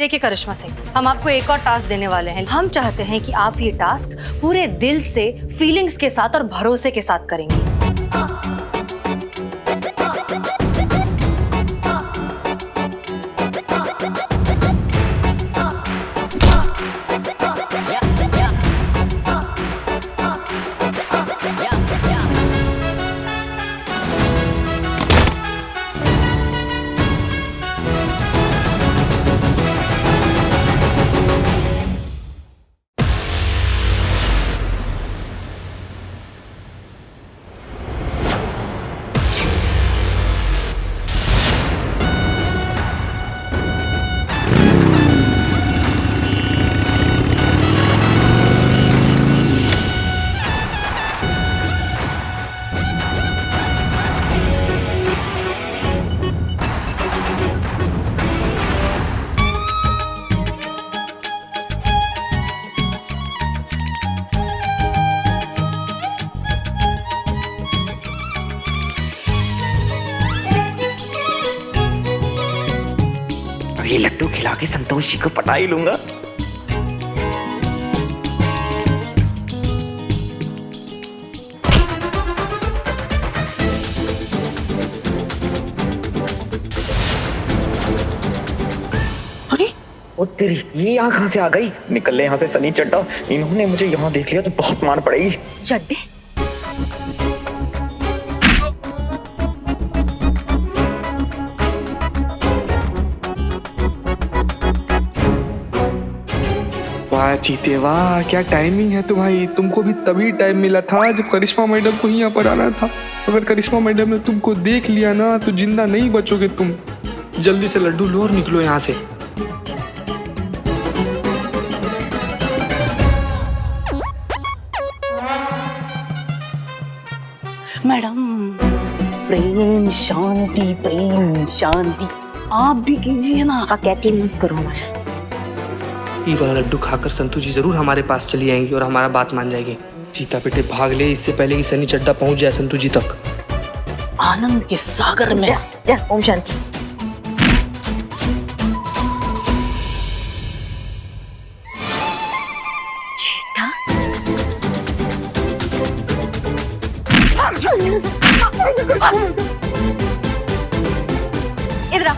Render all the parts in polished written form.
देखिए करिश्मा सिंह, हम आपको एक और टास्क देने वाले हैं। हम चाहते हैं कि आप ये टास्क पूरे दिल से, फीलिंग्स के साथ और भरोसे के साथ करेंगी। ये लड्डू खिला के संतोष जी को पटा ही लूंगा। ओ तेरी, ये यहाँ कहाँ से आ गई? निकल ले यहाँ से सनी चड्डा, इन्होंने मुझे यहाँ देख लिया तो बहुत मार पड़ेगी। चड्डे? वाह चीते वाह, क्या टाइमिंग है तुम्हारी। तुमको भी तभी टाइम मिला था जब करिश्मा मैडम को ही यहाँ पर आना था। अगर करिश्मा मैडम ने तुमको देख लिया ना तो जिंदा नहीं बचोगे तुम। जल्दी से लड्डू लो और निकलो यहाँ से। मैडम प्रेम शांति, प्रेम शांति आप भी कीजिए ना। कहती मत करो हमारे। ये वाला लड्डू खाकर संतू जी जरूर हमारे पास चली आएंगी और हमारा बात मान जाएगी। चीता बेटे भाग ले इससे पहले कि सनी चड्डा पहुंच जाए संतू जी तक। आनंद के सागर में जा, ओम शांति। चीता? इधर आ।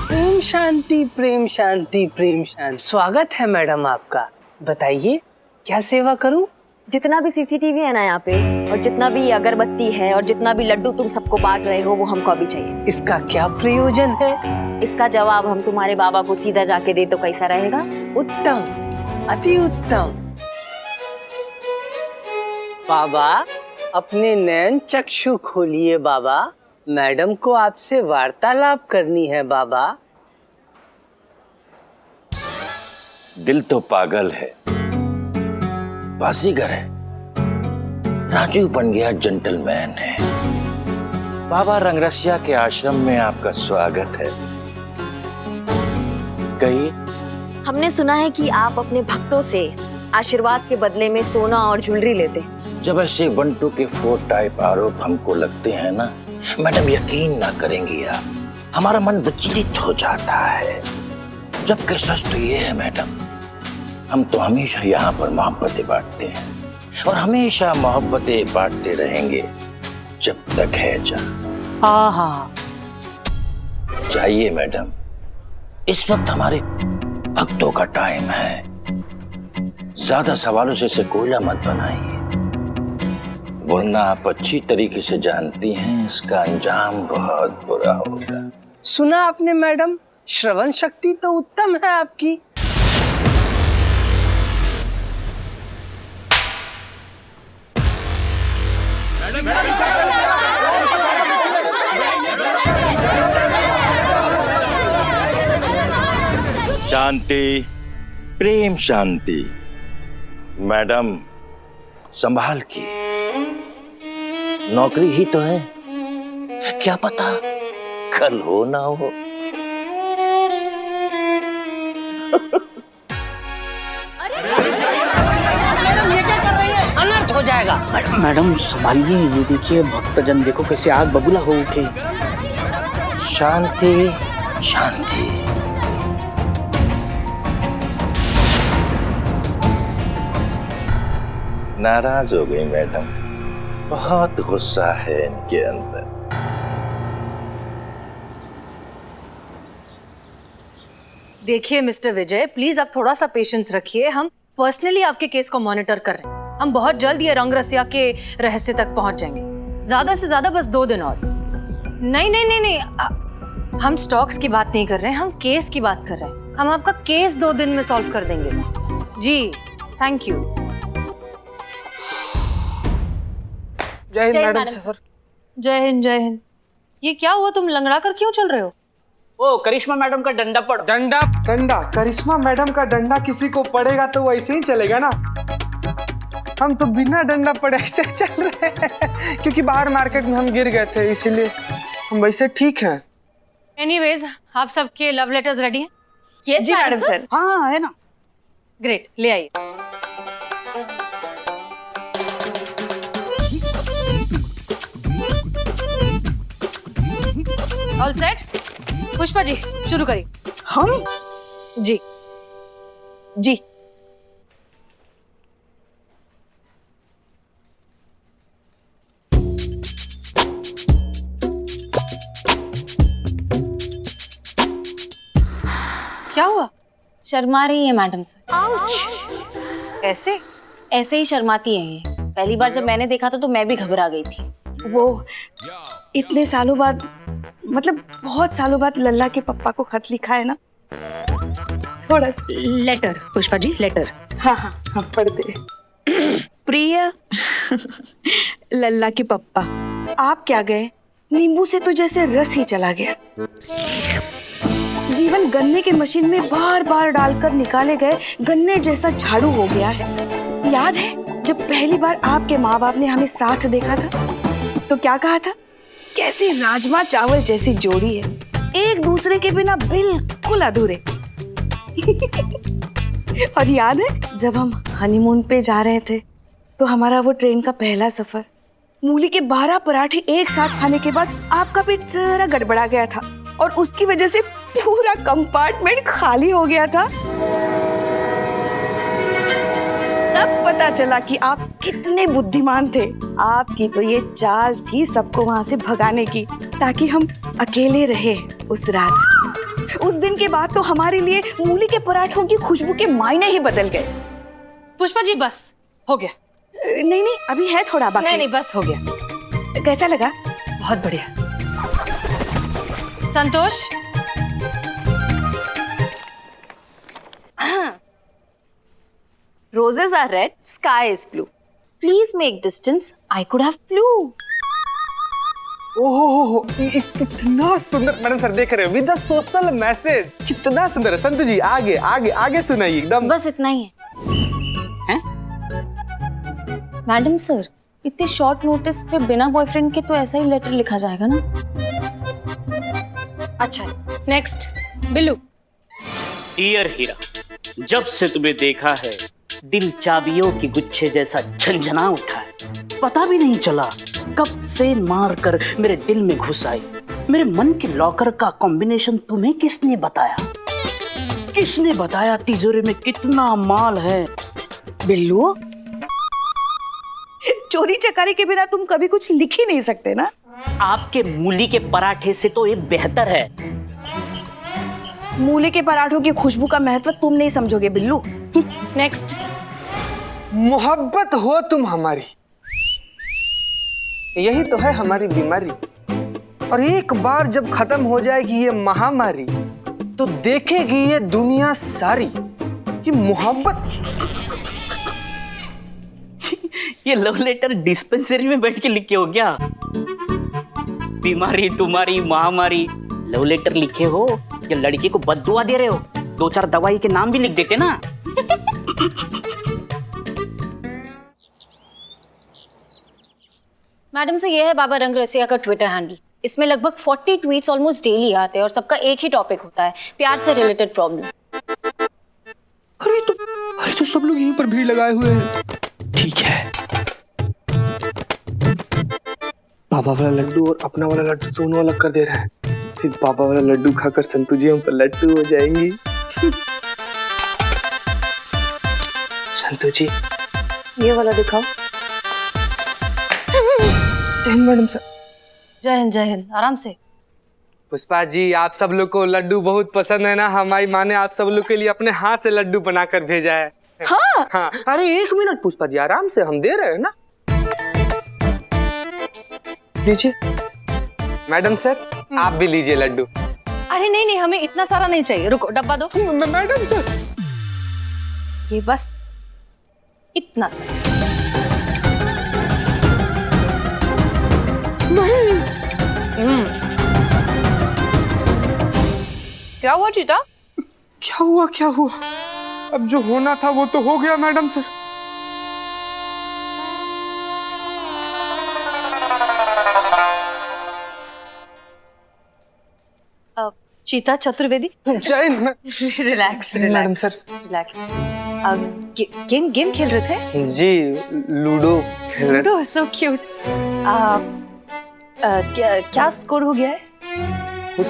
प्रेम शांति, प्रेम शांति, प्रेम शांति। स्वागत है मैडम आपका। बताइए क्या सेवा करूं? जितना भी सीसीटीवी है ना यहाँ पे, और जितना भी अगरबत्ती है, और जितना भी लड्डू तुम सबको बांट रहे हो, वो हमको अभी चाहिए। इसका क्या प्रयोजन है? इसका जवाब हम तुम्हारे बाबा को सीधा जाके दे तो कैसा रहेगा? उत्तम, अति उत्तम। बाबा अपने नयन चक्षु खोलिए बाबा, मैडम को आपसे वार्तालाप करनी है बाबा। दिल तो पागल है, बाजीगर है, राजू बन गया जेंटलमैन है। बाबा रंगरसिया के आश्रम में आपका स्वागत है। कहिए। हमने सुना है कि आप अपने भक्तों से आशीर्वाद के बदले में सोना और ज्वेलरी लेते। जब ऐसे 1 2 के 4 टाइप आरोप हमको लगते हैं ना मैडम, यकीन ना करेंगी आप, हमारा मन विचलित हो जाता है। जबकि सच तो ये है मैडम, हम तो हमेशा यहाँ पर मोहब्बतें बांटते हैं और हमेशा मोहब्बतें बांटते रहेंगे जब तक है जान। आहा, चाहिए मैडम, इस वक्त हमारे भक्तों का टाइम है। ज्यादा सवालों से इसे कोयला मत बनाइए, वरना आप अच्छी तरीके से जानती हैं इसका अंजाम बहुत बुरा होगा। सुना आपने मैडम, श्रवण शक्ति तो उत्तम है आपकी। शांति, प्रेम शांति। मैडम संभाल के, नौकरी ही तो है, क्या पता कल हो ना हो। मैडम ये क्या कर रही है? अनर्थ हो जाएगा। मैडम संभालिए, ये देखिए भक्तजन देखो कैसे आग बबूला हो उठे। शांति शांति। नाराज हो गई मैडम। बहुत गुस्सा है इनके अंदर। देखिए मिस्टर विजय, प्लीज आप थोड़ा सा पेशेंस रखिए। हम पर्सनली आपके केस को मॉनिटर कर रहे हैं। हम बहुत जल्द ये रंग रसिया के रहस्य तक पहुंच जाएंगे। ज्यादा से ज्यादा बस 2 दिन और। नहीं नहीं नहीं नहीं, हम स्टॉक्स की बात नहीं कर रहे हैं, हम केस की बात कर रहे हैं। हम आपका केस 2 दिन में सॉल्व कर देंगे। जी थैंक यू। जय हिंद मैडम सर। जय हिंद जय हिंद। ये क्या हुआ, तुम लंगड़ा कर क्यों चल रहे हो? ओ करिश्मा मैडम का डंडा पड़। डंडा डंडा करिश्मा मैडम का डंडा किसी को पड़ेगा तो वैसे ही चलेगा ना। हम तो बिना डंडा पड़े ऐसे चल रहे हैं क्योंकि बाहर मार्केट में हम गिर गए थे, इसीलिए हम वैसे ठीक हैं। एनीवेज, आप सबके लव लेटर्स रेडी हैं? यस जी मैडम सर। हाँ है ना। ग्रेट, ले आइए। All set? पुष्पा जी शुरू करिए। हम जी जी क्या हुआ? शर्मा रही है मैडम सर। ऐसे ऐसे ही शर्माती है ये। पहली बार जब मैंने देखा था तो मैं भी घबरा गई थी। वो इतने सालों बाद, मतलब बहुत सालों बाद लल्ला के पप्पा को खत लिखा है ना, थोड़ा सा। Letter Pushpa ji, letter. हाँ हाँ हाँ पढ़ते। प्रिय लल्ला के पप्पा, आप क्या गए, नींबू से तो जैसे रस ही चला गया। जीवन गन्ने के मशीन में बार बार डालकर निकाले गए गन्ने जैसा झाड़ू हो गया है। याद है जब पहली बार आपके माँ बाप ने हमें साथ देखा था तो क्या कहा था, कैसी राजमा चावल जैसी जोड़ी है, एक दूसरे के बिना बिल्कुल अधूरे। और याद है जब हम हनीमून पे जा रहे थे तो हमारा वो ट्रेन का पहला सफर, मूली के 12 पराठे एक साथ खाने के बाद आपका पेट जरा गड़बड़ा गया था और उसकी वजह से पूरा कंपार्टमेंट खाली हो गया था। तब पता चला कि आप कितने बुद्धिमान थे। आपकी तो ये चाल थी सबको वहां से भगाने की ताकि हम अकेले रहे उस रात। उस दिन के बाद तो हमारे लिए मूली के पराठों की खुशबू के मायने ही बदल गए। पुष्पा जी बस हो गया। नहीं नहीं अभी है थोड़ा बाकी। नहीं नहीं बस हो गया। कैसा लगा? बहुत बढ़िया। संतोष, Roses are red, sky is blue. Please make distance. I could have flew. ओहो इतना सुंदर मैडम सर, देख रहे हो विद द सोशल मैसेज, कितना सुंदर है। संतु जी आगे आगे आगे सुनाइए एकदम। बस इतना ही है। मैडम सर, इतने शॉर्ट नोटिस पे बिना बॉयफ्रेंड के तो ऐसा ही लेटर लिखा जाएगा ना? अच्छा नेक्स्ट बिल्लू। डियर हीरा, जब से तुम्हें देखा है दिल चाबियों की गुच्छे जैसा झंझना उठा है। पता भी नहीं चला कब से मार कर मेरे दिल में घुस आई। मेरे मन के लॉकर का कॉम्बिनेशन तुम्हें किसने बताया? किसने बताया तिजोरी में कितना माल है? बिल्लू, चोरी चकारी के बिना तुम कभी कुछ लिख ही नहीं सकते ना। आपके मूली के पराठे से तो ये बेहतर है। मूली के पराठों की खुशबू का महत्व तुम नहीं समझोगे बिल्लू। नेक्स्ट। मोहब्बत हो तुम हमारी, यही तो है हमारी बीमारी। और एक बार जब खत्म हो जाएगी ये महामारी तो देखेगी ये दुनिया सारी कि मोहब्बत। ये लव लेटर डिस्पेंसरी में बैठ के लिखे हो क्या? बीमारी तुम्हारी महामारी, लव लेटर लिखे हो या लड़की को बद्दुआ दे रहे हो? 2-4 दवाई के नाम भी लिख देते ना। मैडम से ये है बाबा रंग रसिया का ट्विटर हैंडल। इसमें लगभग 40 ट्वीट्स ऑलमोस्ट डेली आते हैं और सबका एक ही टॉपिक होता है, प्यार से रिलेटेड प्रॉब्लम। अरे तो सब लोग यहीं पर भीड़ लगाए हुए हैं। ठीक है, बाबा वाला लड्डू और अपना वाला लड्डू दोनों अलग कर दे रहे हैं। फिर बाबा वाला लड्डू खाकर संतु जी हम पर लड्डू हो जाएंगी। संतु जी ये वाला दिखाओ। Madam sir. जय हिंद, आराम से। पुष्पा जी, आप सब लोग को लड्डू बहुत पसंद है ना। हमारी माँ ने आप सब लोग के लिए अपने हाथ से लड्डू बनाकर भेजा है। हाँ हाँ। अरे 1 मिनट पुष्पा जी, आराम से, हम दे रहे हैं ना। लीजिए मैडम सर, आप भी लीजिए लड्डू। अरे नहीं, हमें इतना सारा नहीं चाहिए, रुको, डब्बा दो। मैडम सर, ये बस इतना सा। क्या हुआ चीता? क्या हुआ? अब जो होना था वो तो हो गया मैडम सर। चीता Chaturvedi, relax madam sir. Relax. Game खेल रहे थे? जी, लूडो खेल रहे। Ludo, so cute. क्या स्कोर हो गया है? कुछ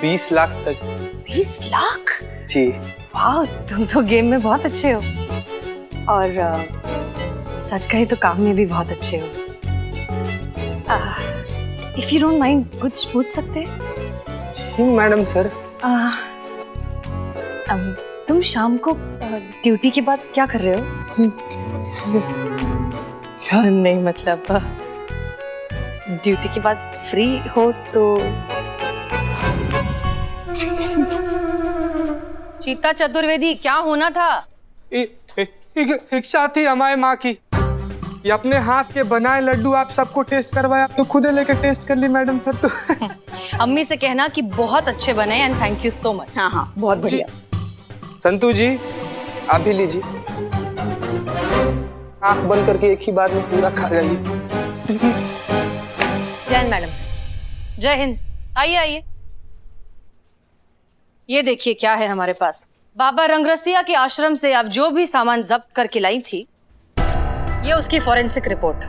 20 लाख तक। 20 लाख? जी। वाह, तुम तो गेम में बहुत अच्छे हो, और सच कहे तो काम में भी बहुत अच्छे हो। इफ यू डोंट माइंड, कुछ पूछ सकते हैं? Madam sir. तुम शाम को ड्यूटी के बाद क्या कर रहे हो? क्या? नहीं मतलब ड्यूटी के बाद फ्री हो तो। चीता चतुर्वेदी, क्या होना था? इच्छा थी हमारे माँ की, ये अपने हाथ के बनाए लड्डू आप सबको टेस्ट करवाए। आप तो खुद लेके टेस्ट कर ली मैडम सर। तो अम्मी से कहना कि बहुत अच्छे बने and thank you so much. हाँ, बहुत बढ़िया। संतू जी, आप भी लीजिए। आंख बंद करके एक ही बार में पूरा खा जाइए। जय हिंद मैडम सर। जय हिंद, आइए। ये देखिए क्या है हमारे पास। बाबा रंगरसिया के आश्रम से आप जो भी सामान जब्त करके लाई थी, ये उसकी फॉरेंसिक रिपोर्ट।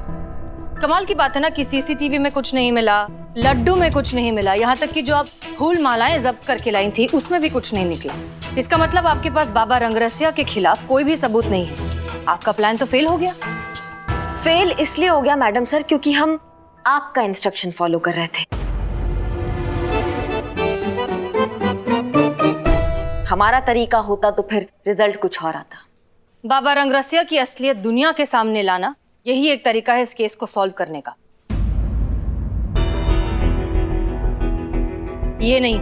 कमाल की बात है ना कि सीसीटीवी में कुछ नहीं मिला, लड्डू में कुछ नहीं मिला, यहाँ तक कि जो आप फूल मालाएं जब्त करके लाई थी उसमें भी कुछ नहीं निकला। इसका मतलब आपके पास बाबा रंगरसिया के खिलाफ कोई भी सबूत नहीं है। आपका प्लान तो फेल हो गया। फेल इसलिए हो गया मैडम सर क्योंकि हम आपका इंस्ट्रक्शन फॉलो कर रहे थे। हमारा तरीका होता तो फिर रिजल्ट कुछ और आता। बाबा रंगरसिया की असलियत दुनिया के सामने लाना, यही एक तरीका है इस केस को सॉल्व करने का। ये नहीं।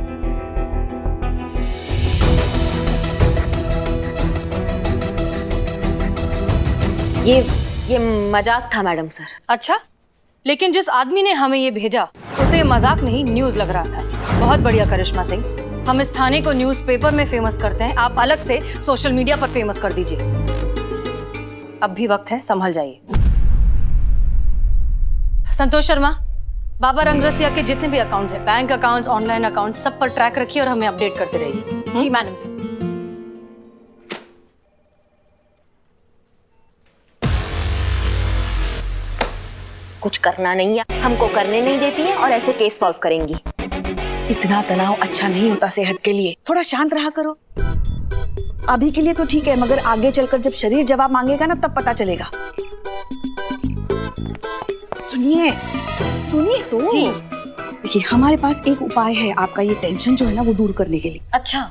ये मजाक था मैडम सर। अच्छा, लेकिन जिस आदमी ने हमें ये भेजा उसे ये मजाक नहीं, न्यूज लग रहा था। बहुत बढ़िया करिश्मा सिंह, हम इस थाने को न्यूज़पेपर में फेमस करते हैं, आप अलग से सोशल मीडिया पर फेमस कर दीजिए। अब भी वक्त है, संभल जाइए। संतोष शर्मा, बाबा रंगरसिया के जितने भी अकाउंट्स हैं, बैंक अकाउंट्स, ऑनलाइन अकाउंट्स, सब पर ट्रैक रखिए और हमें अपडेट करते रहिए। जी मैडम सर। कुछ करना नहीं है, हमको करने नहीं देती है और ऐसे केस सॉल्व करेंगी। इतना तनाव अच्छा नहीं होता सेहत के लिए, थोड़ा शांत रहा करो। अभी के लिए तो ठीक है, मगर आगे चलकर जब शरीर जवाब मांगेगा ना, तब पता चलेगा। सुनिए तो। जी। देखिए, हमारे पास एक उपाय है आपका ये टेंशन जो है ना वो दूर करने के लिए। अच्छा,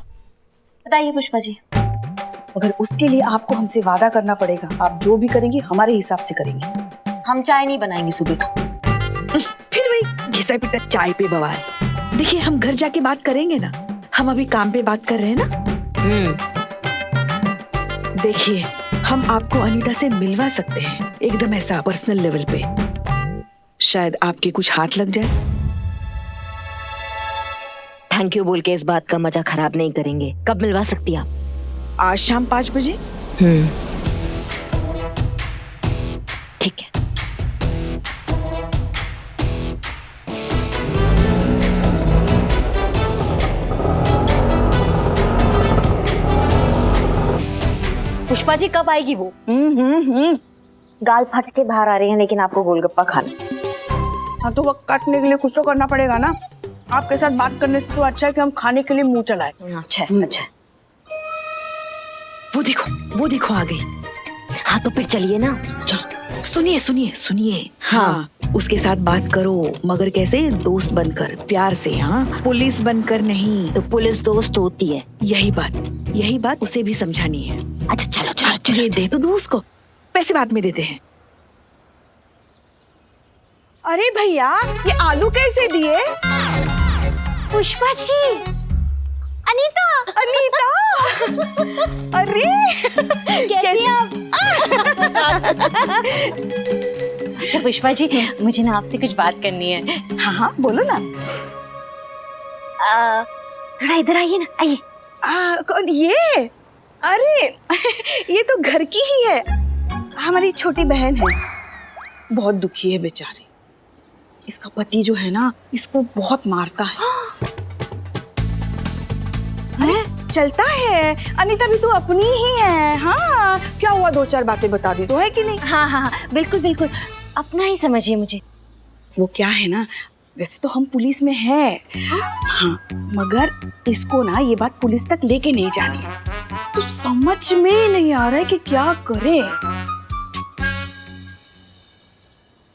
बताइए पुष्पा जी। मगर उसके लिए आपको हमसे वादा करना पड़ेगा, आप जो भी करेंगी हमारे हिसाब से करेंगी। हम चाय नहीं बनाएंगे सुबह का। फिर वही घिसा पिटा चाय पे बवाल। देखिए, हम घर जाके बात करेंगे ना, हम अभी काम पे बात कर रहे हैं ना। देखिए, हम आपको अनीता से मिलवा सकते हैं, एकदम ऐसा पर्सनल लेवल पे। शायद आपके कुछ हाथ लग जाए। थैंक यू बोल के इस बात का मजा खराब नहीं करेंगे। कब मिलवा सकती आप? आज शाम 5 बजे। ठीक है। पुष्पा जी कब आएगी वो? गाल फट के बाहर आ रही हैं, लेकिन आपको गोलगप्पा खाना। हाँ, तो वक्त काटने के लिए कुछ तो करना पड़ेगा ना। आपके साथ बात करने से तो अच्छा है कि हम खाने के लिए मुंह चलाए। अच्छा। वो देखो आ गई। हाँ तो फिर चलिए ना। सुनिए सुनिए सुनिए, हाँ उसके साथ बात करो, मगर कैसे? दोस्त बनकर, प्यार से, हाँ पुलिस बनकर नहीं। तो पुलिस दोस्त होती है। यही बात उसे भी समझानी है। अच्छा चलो चलो चलो। ये दे तो दो उसको, पैसे बाद में देते हैं। अरे भैया, ये आलू कैसे दिए? पुष्पा जी, अनीता। अरे कैसी आप? अच्छा पुष्पा जी, मुझे ना आपसे कुछ बात करनी है। हाँ हाँ बोलो ना। थोड़ा इधर आइए ना, आइए। कौन ये? अरे ये तो घर की ही है, हमारी छोटी बहन है। बहुत दुखी है बेचारी। इसका पति जो है ना, इसको बहुत मारता है। चलता है। अनीता भी तो अपनी ही है। हाँ क्या हुआ, 2-4 बातें बता दी तो है कि नहीं? हाँ हाँ हाँ, बिल्कुल बिल्कुल, अपना ही समझिए मुझे। वो क्या है ना, वैसे तो हम पुलिस में है, हाँ मगर इसको ना ये बात पुलिस तक लेके नहीं जानी है। तो समझ में नहीं आ रहा है कि क्या करे।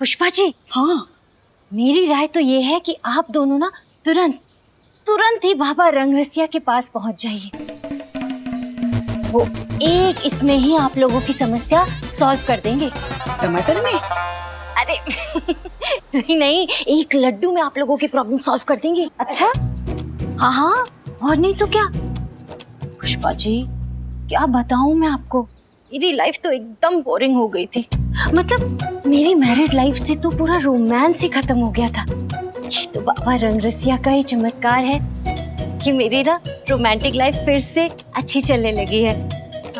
पुष्पा जी, हाँ मेरी राय तो ये है कि आप दोनों ना तुरंत ही बाबा रंगरसिया के पास पहुंच जाइए। वो एक इसमें ही आप लोगों की समस्या सॉल्व कर देंगे। टमाटर में? अरे नहीं, एक लड्डू में आप लोगों की प्रॉब्लम सॉल्व कर देंगे। अच्छा? हाँ हाँ, और नहीं तो क्या। पुष्पा जी, क्या बताऊं मैं आपको, मेरी लाइफ तो एकदम बोरिंग हो गई थी। मतलब मेरी मैरिड लाइफ से तो पूरा रोमांस ही खत्म हो गया था। ये तो बाबा रंगरसिया का ही चमत्कार है कि मेरी ना रोमांटिक लाइफ फिर से अच्छी चलने लगी है।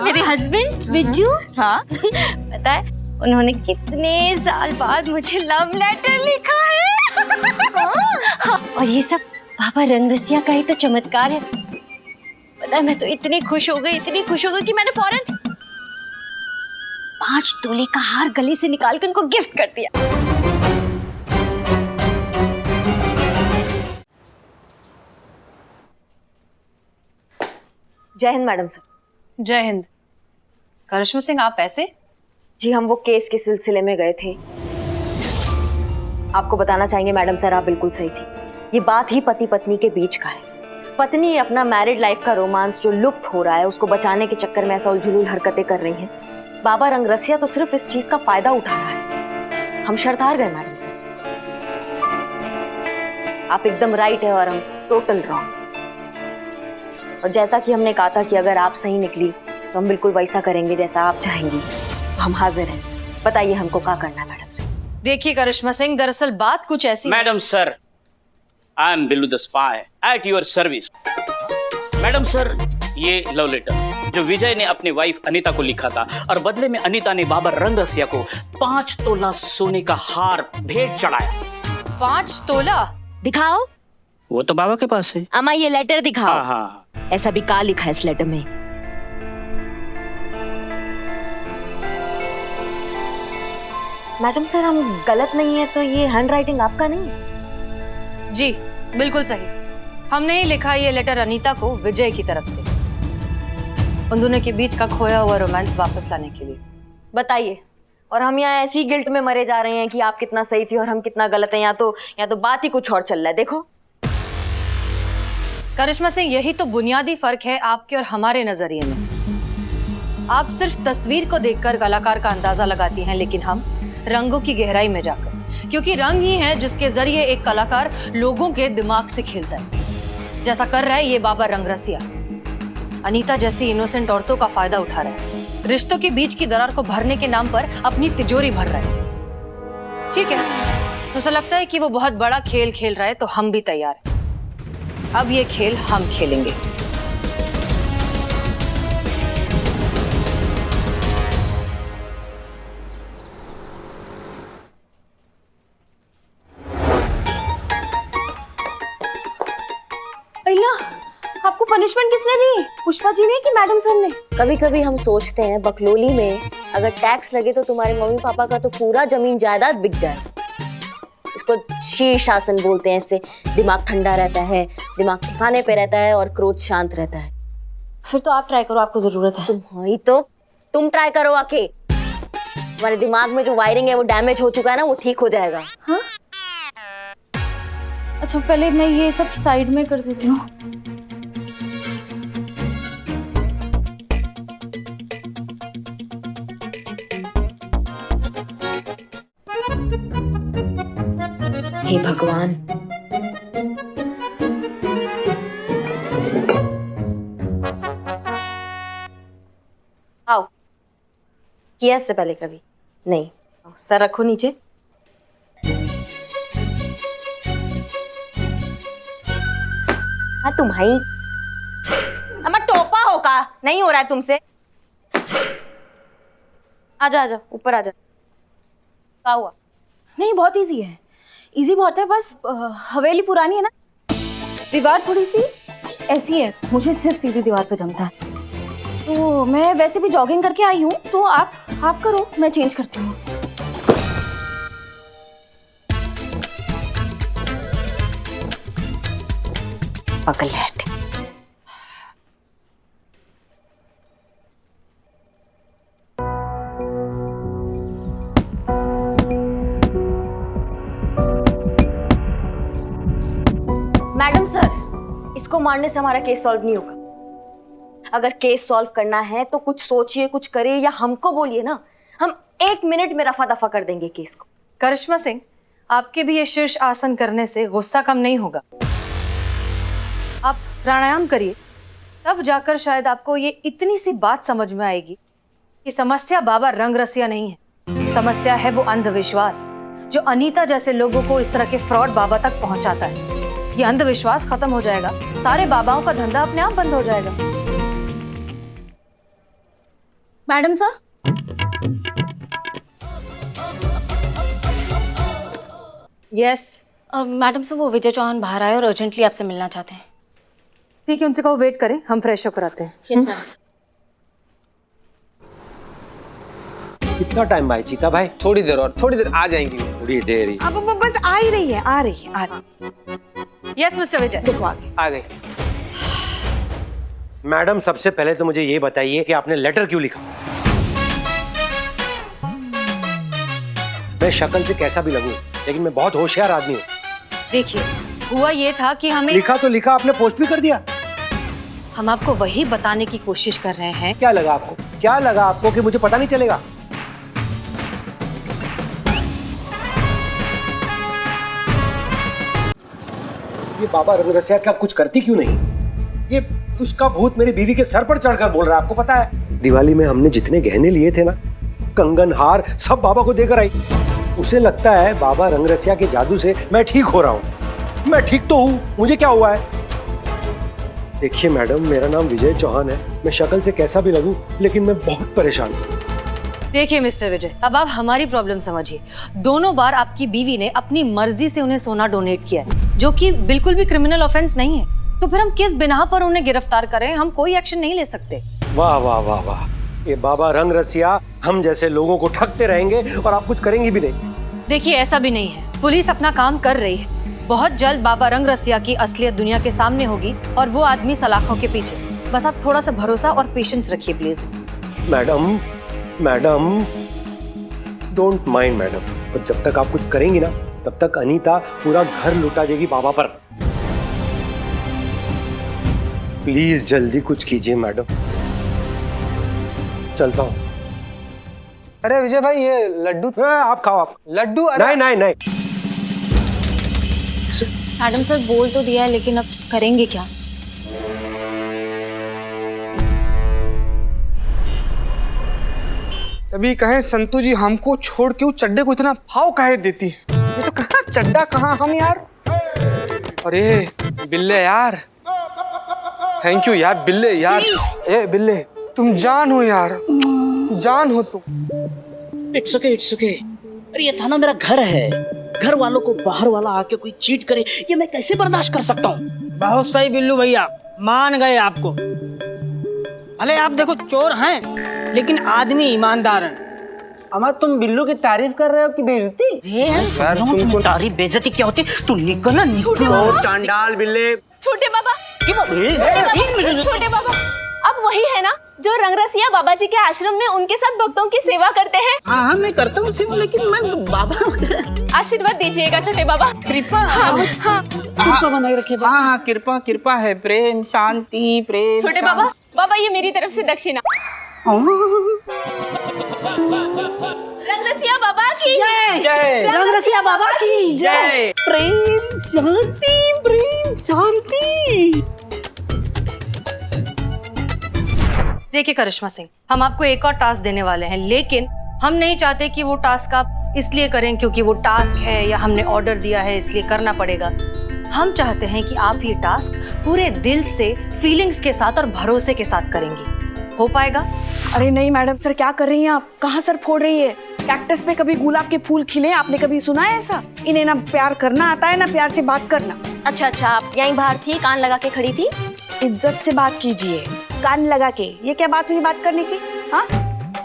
मेरे हस्बैंड बिज्जू, हाँ पता है उन्होंने कितने साल बाद मुझे लव लेटर लिखा है। हाँ, और ये सब बाबा रंगरसिया का ही तो चमत्कार है। पता है मैं तो इतनी खुश हो गई कि मैंने फौरन 5 तोले का हार गले से निकाल कर उनको गिफ्ट कर दिया। जय हिंद मैडम सर। जय हिंद। करिश्मा सिंह, आप ऐसे? जी हम वो केस के सिलसिले में गए थे। आपको बताना चाहेंगे मैडम सर, आप बिल्कुल सही थी। ये बात ही पति पत्नी के बीच का है। पत्नी अपना मैरिड लाइफ का रोमांस जो लुप्त हो रहा है उसको बचाने के चक्कर में ऐसा उलझुल हरकतें कर रही हैं। बाबा रंगरसिया तो सिर्फ इस चीज का फायदा उठा रहा है। हम शर्त हार गए मैडम सर। आप एकदम राइट है और हम टोटल रॉन्ग। और जैसा कि हमने कहा था कि अगर आप सही निकली तो हम बिल्कुल वैसा करेंगे जैसा आप चाहेंगी। तो हम हाजिर हैं, बताइए हमको क्या करना है मैडम सर। देखिए करिश्मा सिंह, दरअसल बात कुछ ऐसी है। Madam sir, I am Billu the spy at your service. Madam sir, ये लव लेटर जो विजय ने अपनी वाइफ अनीता को लिखा था और बदले में अनीता ने बाबा रंगरसिया को 5 तोला सोने का हार भेंट चढ़ाया। 5 तोला? दिखाओ। वो तो बाबा के पास है। अम्मा ये लेटर दिखाओ। हाँ हाँ। ऐसा भी क्या लिखा है इस लेटर में? मैडम सर हम गलत नहीं है तो ये हैंडराइटिंग आपका नहीं है? जी बिल्कुल सही। हमने ही लिखा ये लेटर अनीता को विजय की तरफ से, उन दोनों के बीच का खोया हुआ रोमांस वापस लाने के लिए। बताइए। और हम यहाँ ऐसी गिल्ट में मरे जा रहे हैं कि आप कितना सही थी और हम कितना गलत है। यहाँ तो बात ही कुछ और चल रहा है। देखो करिश्मा सिंह, यही तो बुनियादी फर्क है आपके और हमारे नजरिए में। आप सिर्फ तस्वीर को देखकर कलाकार का अंदाजा लगाती हैं, लेकिन हम रंगों की गहराई में जाकर, क्योंकि रंग ही है जिसके जरिए एक कलाकार लोगों के दिमाग से खेलता है, जैसा कर रहा है ये बाबा रंगरसिया। अनीता जैसी इनोसेंट औरतों का फायदा उठा रहा है, रिश्तों के बीच की दरार को भरने के नाम पर अपनी तिजोरी भर रहा है। ठीक है, तो उसे लगता है कि वो बहुत बड़ा खेल खेल रहा है, तो हम भी तैयार हैं। अब ये खेल हम खेलेंगे। भैया आपको पनिशमेंट किसने दी? पुष्पा जी ने कि मैडम सर ने? कभी कभी हम सोचते हैं बकलोली में अगर टैक्स लगे तो तुम्हारे मम्मी पापा का तो पूरा जमीन जायदाद बिक जाए। इसको शीर्षासन बोलते हैं। इससे दिमाग ठंडा रहता है, दिमाग ठिकाने पे रहता है और क्रोध शांत रहता है। फिर तो आप ट्राई करो, आपको जरूरत है। तुम ट्राई करो आके। तुम्हारे दिमाग में जो वायरिंग है वो डैमेज हो चुका है ना, वो ठीक हो जाएगा। हाँ अच्छा, पहले मैं ये सब साइड में कर देती हूँ। हे भगवान, आओ। किया इससे पहले कभी नहीं? सर रखो नीचे। हाँ तुम्हारी अम्मा टोपा होगा, नहीं हो रहा है तुमसे। आजा आजा ऊपर आजा। क्या हुआ? नहीं, बहुत इजी है, इजी बहुत है। बस हवेली पुरानी है ना, दीवार थोड़ी सी ऐसी है, मुझे सिर्फ सीधी दीवार पे जमता है। तो मैं वैसे भी जॉगिंग करके आई हूँ, तो आप करो, मैं चेंज करती हूँ। पगलैट। मैडम सर, इसको मारने से हमारा केस सॉल्व नहीं होगा। अगर केस सॉल्व करना है तो कुछ सोचिए, कुछ करिए, या हमको बोलिए ना, हम 1 मिनट में रफा दफा कर देंगे केस को। करिश्मा सिंह, आपके भी ये शीर्ष आसन करने से गुस्सा कम नहीं होगा। आप प्राणायाम करिए, तब जाकर शायद आपको ये इतनी सी बात समझ में आएगी कि समस्या बाबा रंगरसिया नहीं है, समस्या है वो अंधविश्वास जो अनीता जैसे लोगों को इस तरह के फ्रॉड बाबा तक पहुंचाता है। ये अंधविश्वास खत्म हो जाएगा, सारे बाबाओं का धंधा अपने आप बंद हो जाएगा। Madam sir, yes madam sir, वो विजय चौहान बाहर आए और अर्जेंटली आपसे मिलना चाहते हैं। ठीक है, उनसे कहो वेट करें, हम फ्रेश होकर आते हैं। Yes madam sir. कितना टाइम भाई चीता भाई? थोड़ी देर और, थोड़ी देर आ जाएंगी। थोड़ी देर ही। अब बस आ ही रही है, आ रही है, आ रही है। यस मिस्टर विजय। देखो आगे। आ गई। मैडम सबसे पहले तो मुझे ये बताइए कि आपने लेटर क्यों लिखा? मैं शक्ल से कैसा भी लगूं, लेकिन मैं बहुत होशियार आदमी हूँ। देखिए, हुआ ये था कि हमें लिखा तो लिखा, आपने पोस्ट भी कर दिया। हम आपको वही बताने की कोशिश कर रहे हैं। क्या लगा आपको? क्या लगा आपको कि मुझे पता नहीं चलेगा? ये बाबा रंगरसिया क्या कुछ करती क्यों नहीं? ये उसका भूत मेरी बीवी के सर पर चढ़कर बोल रहा है, आपको पता है? दिवाली में हमने जितने गहने लिए थे ना, कंगन हार, सब बाबा को देकर आई। उसे लगता है बाबा रंगरसिया के जादू से मैं ठीक हो रहा हूँ। मैं ठीक तो हूँ, मुझे क्या हुआ है? देखिए मैडम, मेरा नाम विजय चौहान है। मैं शक्ल से कैसा भी लगूं, लेकिन मैं बहुत परेशान हूँ। देखिए मिस्टर विजय, अब आप हमारी प्रॉब्लम समझिए। दोनों बार आपकी बीवी ने अपनी मर्जी से उन्हें सोना डोनेट किया है, जो कि बिल्कुल भी क्रिमिनल ऑफेंस नहीं है। तो फिर हम किस बिना पर उन्हें गिरफ्तार करें? हम कोई एक्शन नहीं ले सकते। वाह वाह वाह वाह, ये बाबा रंगरसिया हम जैसे लोगों को ठगते रहेंगे और आप कुछ करेंगी भी नहीं। देखिए, ऐसा भी नहीं है, पुलिस अपना काम कर रही है। बहुत जल्द बाबा रंगरसिया की असलियत दुनिया के सामने होगी और वो आदमी सलाखों के पीछे। बस आप थोड़ा सा भरोसा और पेशेंस रखिए please. Madam madam don't mind madam, पर जब तक आप कुछ करेंगी ना, तब तक अनीता पूरा घर लुटा देगी बाबा पर। प्लीज जल्दी कुछ कीजिए मैडम। चलता हूँ। अरे विजय भाई, ये लड्डू। आप खाओ आप। लड्डू? नहीं नहीं नहीं। मैडम सर, बोल तो दिया है, लेकिन अब करेंगे क्या? तभी कहे संतू जी, हमको छोड़ के चड्डे को इतना भाव काहे देती? ये तो कहाँ चड्डा, कहाँ हम यार। अरे बिल्ले यार, थैंक यू यार बिल्ले यार। ए बिल्ले, तुम जान हो यार, जान हो तुम। It's okay. अरे ये था ना मेरा घर है, घर वालों को बाहर वाला आके कोई चीट करे, ये मैं कैसे बर्दाश्त कर सकता हूँ? बहुत सही बिल्लू भैया, मान गए आपको। भले आप देखो चोर हैं, लेकिन आदमी ईमानदार हैं। अमा तुम बिल्लू की तारीफ कर रहे हो कि बेइज्जती? सर तुमको तारीफ बेइज्जती क्या होती? तू निकल ना, निकल। चांडाल बिल्ले। छोटे बाबा, छोटे बाबा, अब वही है ना जो रंगरसिया बाबा जी के आश्रम में उनके साथ भक्तों की सेवा करते हैं। हाँ हाँ मैं करता हूँ सेवा, लेकिन मैं बाबा आशीर्वाद दीजिएगा छोटे बाबा। कृपा। हाँ कृपा बनाए रखे। हाँ हाँ कृपा कृपा है, प्रेम शांति प्रेम। छोटे बाबा, बाबा ये मेरी तरफ से दक्षिणा। रंगरसिया बाबा की जय। रंगरसिया बाबा की जय। प्रेम शांति प्रेम शांति। देखिए करिश्मा सिंह, हम आपको एक और टास्क देने वाले हैं, लेकिन हम नहीं चाहते कि वो टास्क आप इसलिए करें क्योंकि वो टास्क है या हमने ऑर्डर दिया है इसलिए करना पड़ेगा। हम चाहते हैं कि आप ये टास्क पूरे दिल से, फीलिंग्स के साथ और भरोसे के साथ करेंगी। हो पाएगा? अरे नहीं मैडम सर, क्या कर रही हैं आप? कहाँ सर फोड़ रही है? कैक्टस पे कभी गुलाब के फूल खिले? आपने कभी सुना है ऐसा? इन्हें ना प्यार करना आता है ना प्यार से बात करना। अच्छा, आप यहीं बाहर थी, कान लगा के खड़ी थी? इज्जत से बात कीजिए, कान लगा के। ये क्या बात हुई बात करने की? हाँ,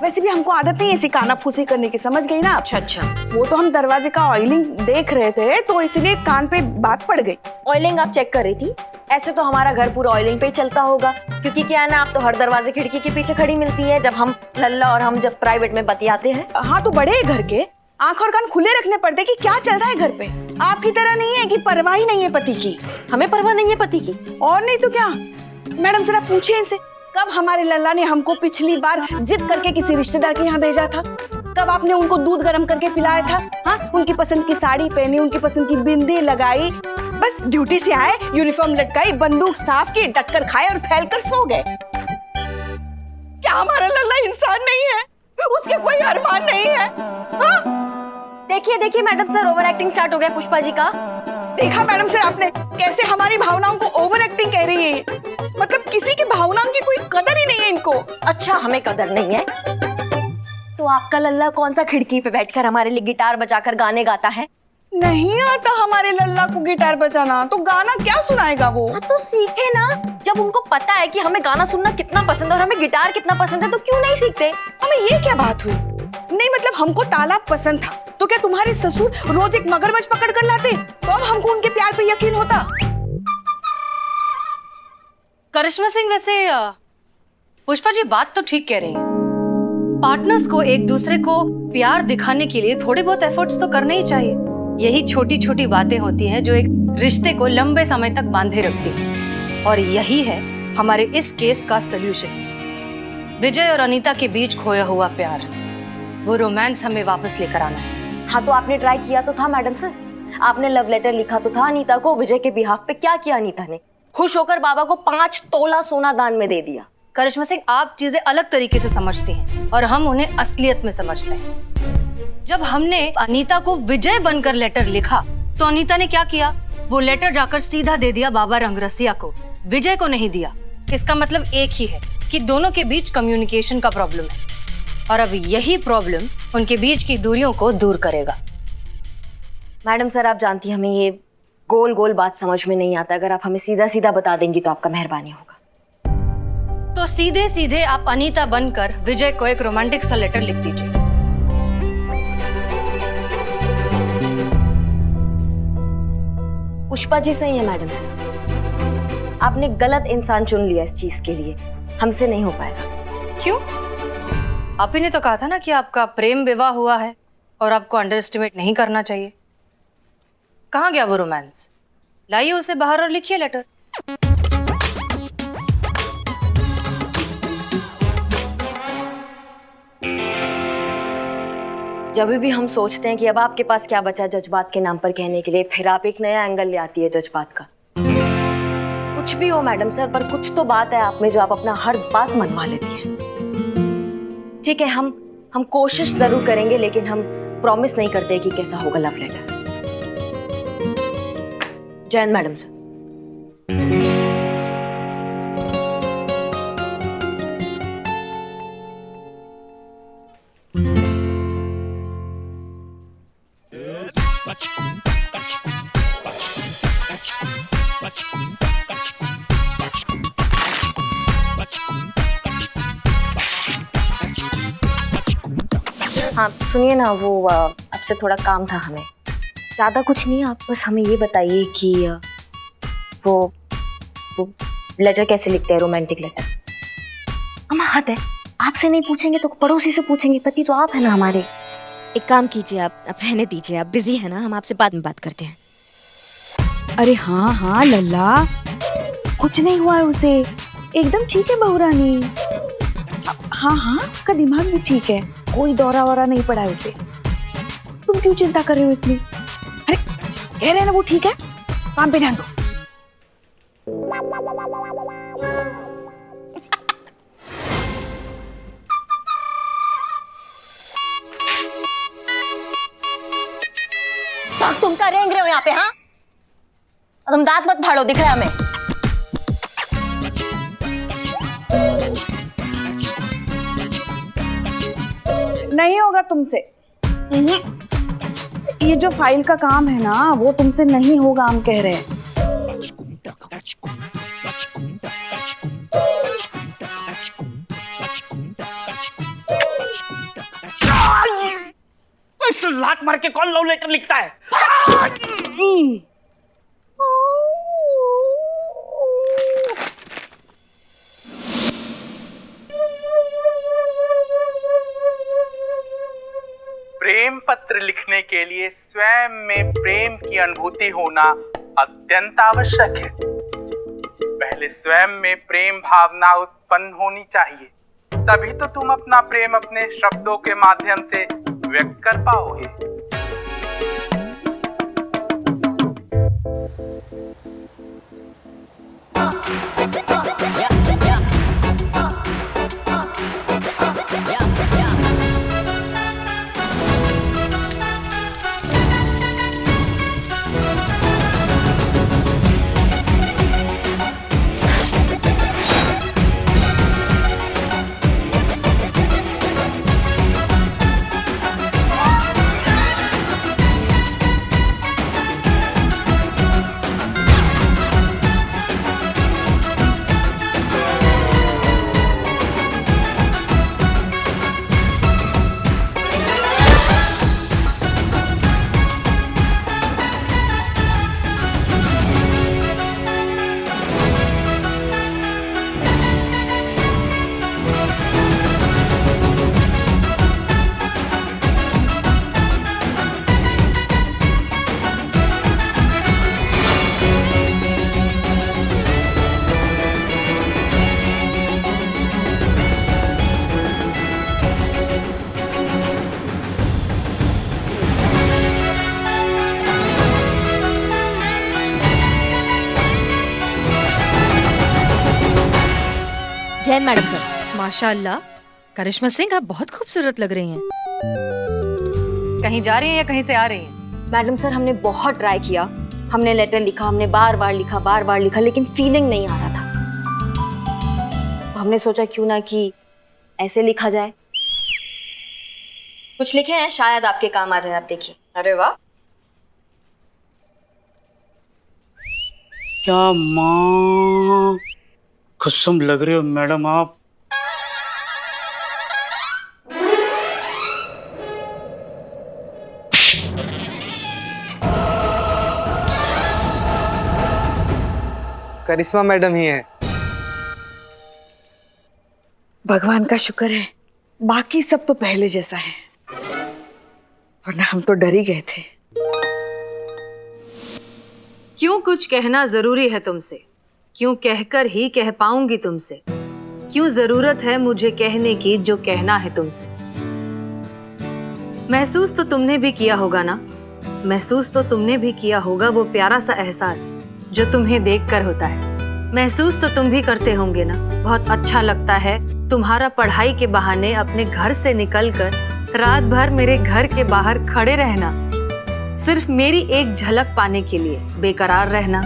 वैसे भी हमको आदत नहीं है ऐसी काना फूसी करने की, समझ गई ना? अच्छा। वो तो हम दरवाजे का ऑयलिंग देख रहे थे तो इसलिए कान पे बात पड़ गई। ऑयलिंग आप चेक कर रही थी? ऐसे तो हमारा घर पूरा ऑयलिंग पे ही चलता होगा, क्योंकि क्या है ना, आप तो हर दरवाजे खिड़की के पीछे खड़ी मिलती है जब हम लल्ला और हम जब प्राइवेट में बतियाते हैं। हाँ तो बड़े घर के आंख और कान खुले रखने पड़ते कि क्या चल रहा है घर पे। आपकी तरह नहीं है कि परवाह ही नहीं है पति की। हमें परवाह नहीं है पति की? और नहीं तो क्या। मैडम जरा पूछिए इनसे, कब हमारे लल्ला ने हमको पिछली बार जिद करके किसी रिश्तेदार के यहाँ भेजा था? कब आपने उनको दूध गर्म करके पिलाया था? हाँ, उनकी पसंद की साड़ी पहनी, उनकी पसंद की बिंदी लगाई, बस ड्यूटी से आए, यूनिफॉर्म लटकाई, बंदूक साफ की, टक्कर खाए और फैलकर सो गए। क्या हमारा लल्ला इंसान नहीं है? उसके कोई अरमान नहीं है? हाँ? देखिए madam sir, over acting start हो गया पुष्पा जी का। देखा मैडम सर आपने कैसे हमारी भावनाओं को ओवर एक्टिंग कह रही है? मतलब किसी की भावनाओं की कोई कदर ही नहीं है इनको। अच्छा, हमें कदर नहीं है तो आपका लल्ला कौन सा खिड़की पे बैठकर हमारे लिए गिटार बजाकर गाने गाता है? नहीं आता हमारे लल्ला को गिटार बजाना, तो गाना क्या सुनाएगा वो? तो सीखे ना। जब उनको पता है कि हमें गाना सुनना कितना पसंद है और हमें गिटार कितना पसंद है, तो क्यों नहीं सीखते? हमें ये क्या बात हुई? नहीं मतलब हमको तालाब पसंद था, तो क्या तुम्हारे ससुर रोज एक मगरमच्छ पकड़ कर लाते तो अब हमको उनके प्यार पे यकीन होता? करिश्मा सिंह, वैसे पुष्पा जी बात तो ठीक कह रही हैं। पार्टनर्स को एक दूसरे को प्यार दिखाने के लिए थोड़े बहुत एफर्ट्स तो करने ही चाहिए। यही छोटी छोटी बातें होती हैं जो एक रिश्ते को लंबे समय तक बांधे रखती हैं, और यही है हमारे इस केस का सल्यूशन। विजय और अनीता के बीच खोया हुआ प्यार, वो रोमांस हमें वापस लेकर आना है। हाँ, तो आपने ट्राई किया तो था मैडम सर। आपने लव लेटर लिखा तो था अनीता को विजय के बिहाफ पे। क्या किया अनीता ने? खुश होकर बाबा को 5 तोला सोना दान में दे दिया। करिश्मा सिंह, आप चीजें अलग तरीके से समझती हैं और हम उन्हें असलियत में समझते हैं। जब हमने अनीता को विजय बनकर लेटर लिखा तो अनीता ने क्या किया? वो लेटर जाकर सीधा दे दिया बाबा रंगरसिया को, विजय को नहीं दिया। इसका मतलब एक ही है कि दोनों के बीच कम्युनिकेशन का प्रॉब्लम है, और अब यही प्रॉब्लम उनके बीच की दूरियों को दूर करेगा। मैडम सर, आप जानती हैं हमें ये गोल गोल बात समझ में नहीं आता। अगर आप हमें सीधा सीधा बता देंगी तो आपका मेहरबानी होगा। तो सीधे सीधे आप अनीता बनकर विजय को एक रोमांटिक सा लेटर लिख दीजिए। पुष्पा जी सही है मैडम सर, आपने गलत इंसान चुन लिया इस चीज के लिए। हमसे नहीं हो पाएगा। क्यों? आप ही ने तो कहा था ना कि आपका प्रेम विवाह हुआ है और आपको अंडर एस्टिमेट नहीं करना चाहिए। कहाँ गया वो रोमांस? लाइए उसे बाहर और लिखिए लेटर। जब भी हम सोचते हैं कि अब आपके पास क्या बचा जज्बात के नाम पर कहने के लिए, फिर आप एक नया एंगल ले आती है जज्बात का। कुछ भी हो मैडम सर, पर कुछ तो बात है आप में जो आप अपना हर बात मनवा लेती हैं। ठीक है, हम कोशिश जरूर करेंगे, लेकिन हम प्रॉमिस नहीं करते कि कैसा होगा love letter. Jain madam sir. हाँ सुनिए ना, वो आपसे थोड़ा काम था हमें। ज़्यादा कुछ नहीं, आप बस हमें ये बताइए कि वो लेटर कैसे लिखते हैं, रोमांटिक लेटर। अम्मा हद है, आपसे नहीं पूछेंगे तो पड़ोसी से पूछेंगे, पति तो आप है ना हमारे। एक काम कीजिए, आप रहने दीजिए, आप बिजी है ना, हम आपसे बाद में बात करते हैं। अरे हाँ हाँ लल्ला, कुछ नहीं हुआ है उसे, एकदम ठीक है बहू रानी। हाँ हाँ, उसका दिमाग भी ठीक है, कोई दौरा वौरा नहीं पड़ा है उसे। तुम क्यों चिंता कर रहे हो इतनी? अरे कह रहे हैं ना वो ठीक है, काम पे ध्यान दो। तुम क्या रेंग रहे हो यहाँ पे? हाँ, तुम दांत मत फाड़ो, दिख रहा है हमें। नहीं होगा तुमसे। ये जो फाइल का काम है ना, वो तुमसे नहीं होगा, हम कह रहे हैं। इस लात मार के कौन लव लेटर लिखता है? प्रेम पत्र लिखने के लिए स्वयं में प्रेम की अनुभूति होना अत्यंत आवश्यक है। पहले स्वयं में प्रेम भावना उत्पन्न होनी चाहिए, तभी तो तुम अपना प्रेम अपने शब्दों के माध्यम से व्यक्त कर पाओगे। Jain madam sir. माशाल्लाह, करिश्मा सिंह आप बहुत खूबसूरत लग रही हैं। कहीं जा रही हैं या कहीं से आ रही हैं? मैडम सर, हमने बहुत ट्राई किया, हमने लेटर लिखा, हमने बार बार लिखा, लेकिन फीलिंग नहीं आ रहा था। तो हमने सोचा क्यों ना कि ऐसे लिखा जाए। कुछ लिखे हैं, शायद आपके काम आ जाए, आप देखिए। अरे वाह, क्या माँ कसम लग रही हो मैडम आप। करिश्मा मैडम ही है। भगवान का शुक्र है, बाकी सब तो पहले जैसा है, वरना हम तो डर ही गए थे। क्यों कुछ कहना जरूरी है तुमसे? क्यों कहकर ही कह पाऊंगी तुमसे? क्यों जरूरत है मुझे कहने की जो कहना है तुमसे? महसूस तो तुमने भी किया होगा ना, महसूस तो तुमने भी किया होगा वो प्यारा सा एहसास जो तुम्हें देखकर होता है। महसूस तो तुम भी करते होंगे ना, बहुत अच्छा लगता है तुम्हारा पढ़ाई के बहाने अपने घर से निकलकर रात भर मेरे घर के बाहर खड़े रहना, सिर्फ मेरी एक झलक पाने के लिए बेकरार रहना।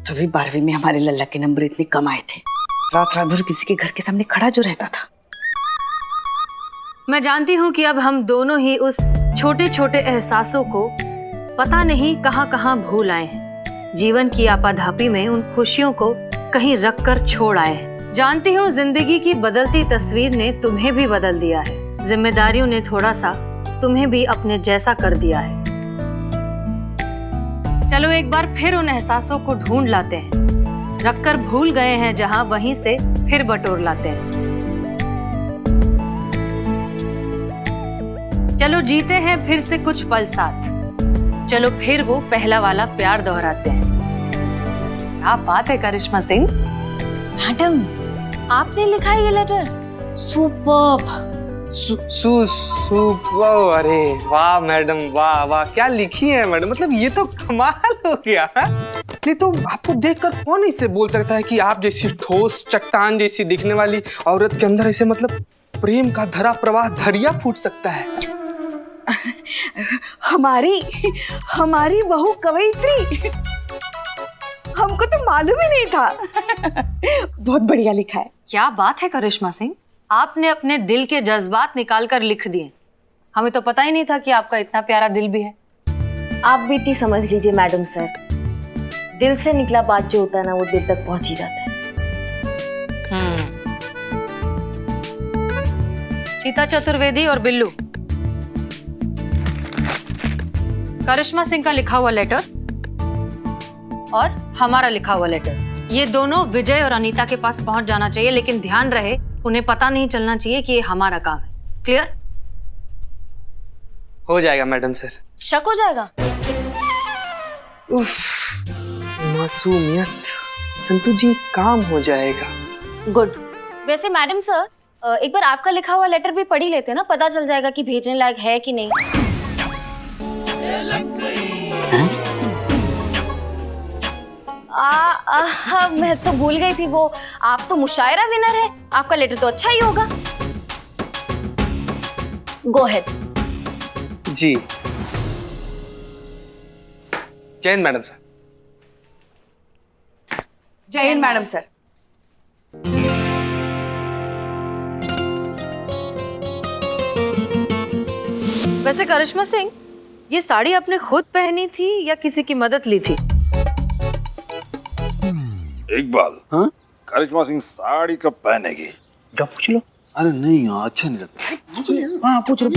तभी 12वीं में हमारे लल्ला के नंबर इतने कम आए थे, रात रात भर किसी के घर के सामने खड़ा जो रहता था। मैं जानती हूँ कि अब हम दोनों ही उस छोटे छोटे एहसासों को पता नहीं कहाँ कहाँ भूल आए हैं। जीवन की आपाधापी में उन खुशियों को कहीं रख कर छोड़ आए हैं। जानती हूँ जिंदगी की बदलती तस्वीर ने तुम्हें भी बदल दिया है, जिम्मेदारियों ने थोड़ा सा तुम्हें भी अपने जैसा कर दिया है। चलो एक बार फिर उन एहसासों को ढूंढ लाते हैं। रखकर भूल गए हैं जहां, वहीं से फिर बटोर लाते हैं। चलो जीते हैं फिर से कुछ पल साथ, चलो फिर वो पहला वाला प्यार दोहराते हैं। क्या बात है करिश्मा सिंह। मैडम, आपने लिखा है ये लेटर? सुपर्ब। अरे वाह मैडम, वाह वाह, क्या लिखी है मैडम, मतलब ये तो कमाल हो गया है। नहीं तो आपको देखकर कौन इससे बोल सकता है कि आप जैसी ठोस चट्टान जैसी दिखने वाली औरत के अंदर ऐसे मतलब प्रेम का धरा प्रवाह दरिया फूट सकता है। हमारी बहू कवयित्री, हमको तो मालूम ही नहीं था। बहुत बढ़िया लिखा है। क्या बात है करिश्मा सिंह, आपने अपने दिल के जज्बात निकाल कर लिख दिए। हमें तो पता ही नहीं था कि आपका इतना प्यारा दिल भी है। आप भी इतनी समझ लीजिए मैडम सर, दिल से निकला बात जो होता है ना, वो दिल तक पहुंच ही जाता है। चीता चतुर्वेदी और बिल्लू, करिश्मा सिंह का लिखा हुआ लेटर और हमारा लिखा हुआ लेटर, ये दोनों विजय और अनीता के पास पहुंच जाना चाहिए, लेकिन ध्यान रहे उन्हें पता नहीं चलना चाहिए कि ये हमारा काम है। क्लियर? हो जाएगा मैडम सर। शक हो जाएगा? उफ, मासूमियत। संतू जी, काम हो जाएगा। गुड। वैसे मैडम सर, एक बार आपका लिखा हुआ लेटर भी पढ़ ही लेते ना, पता चल जाएगा कि भेजने लायक है कि नहीं। मैं तो भूल गई थी, वो आप तो मुशायरा विनर है, आपका लेटर तो अच्छा ही होगा। Go ahead. जी। जय हिंद मैडम सर। जय हिंद मैडम सर। वैसे करिश्मा सिंह, ये साड़ी आपने खुद पहनी थी या किसी की मदद ली थी? इकबाल, हाँ? करिश्मा सिंह साड़ी कब पहनेगी? क्या पूछ लो? अरे नहीं यार, अच्छा नहीं लगता। हाँ पूछ लो।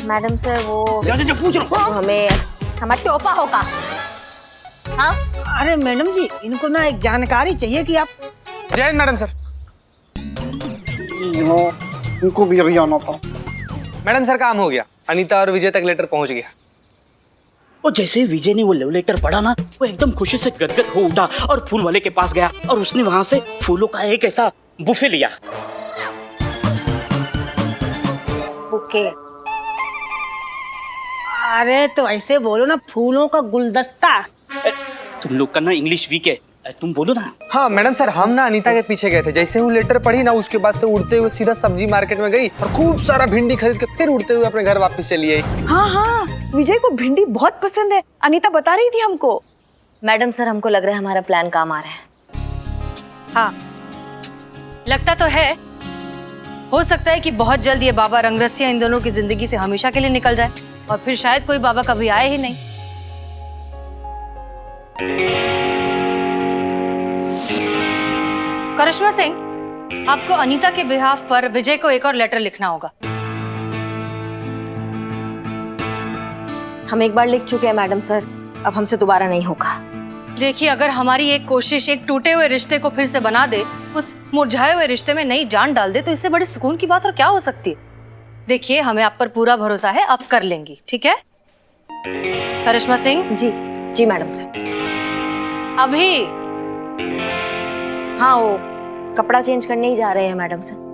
मैडम सर वो पूछ लो। हमें हमारा टोपा होगा। हाँ? अरे मैडम जी, इनको ना एक जानकारी चाहिए कि आप। जय हिंद मैडम सर। इनको भी अभी आना था। मैडम सर, काम हो गया, अनीता और विजय तक लेटर पहुंच गया। और जैसे ही विजय ने वो लव लेटर पढ़ा ना, वो एकदम खुशी से गदगद हो उठा और फूल वाले के पास गया और उसने वहां से फूलों का एक ऐसा बुफे लिया। बुके? अरे तो ऐसे बोलो ना, फूलों का गुलदस्ता। तुम लोग का ना इंग्लिश वीक है, तुम बोलो ना। हाँ मैडम सर, हम ना अनीता के पीछे गए थे, जैसे वो लेटर पढ़ी ना, उसके बाद से उड़ते हुए सीधा सब्जी मार्केट में गई और खूब सारा भिंडी खरीद के फिर उड़ते हुए अपने घर वापस चली आई। हाँ, विजय को भिंडी बहुत पसंद है, अनीता बता रही थी हमको। मैडम सर, हमको लग रहा है हमारा प्लान काम आ रहा है। हाँ, लगता तो है। हो सकता है कि बहुत जल्द ये बाबा रंगरसिया इन दोनों की जिंदगी से हमेशा के लिए निकल जाए और फिर शायद कोई बाबा कभी आए ही नहीं। करिश्मा सिंह, आपको अनीता के बिहाफ पर विजय को एक और लेटर लिखना होगा। हम एक बार लिख चुके हैं मैडम सर, अब हमसे दोबारा नहीं होगा। देखिए, अगर हमारी एक कोशिश एक टूटे हुए रिश्ते को फिर से बना दे, उस मुरझाए हुए रिश्ते में नई जान डाल दे, तो इससे बड़ी सुकून की बात और क्या हो सकती है। देखिए, हमें आप पर पूरा भरोसा है, आप कर लेंगी, ठीक है? करिश्मा सिंह। जी मैडम सर। अभी? हाँ, वो कपड़ा चेंज करने ही जा रहे हैं मैडम सर।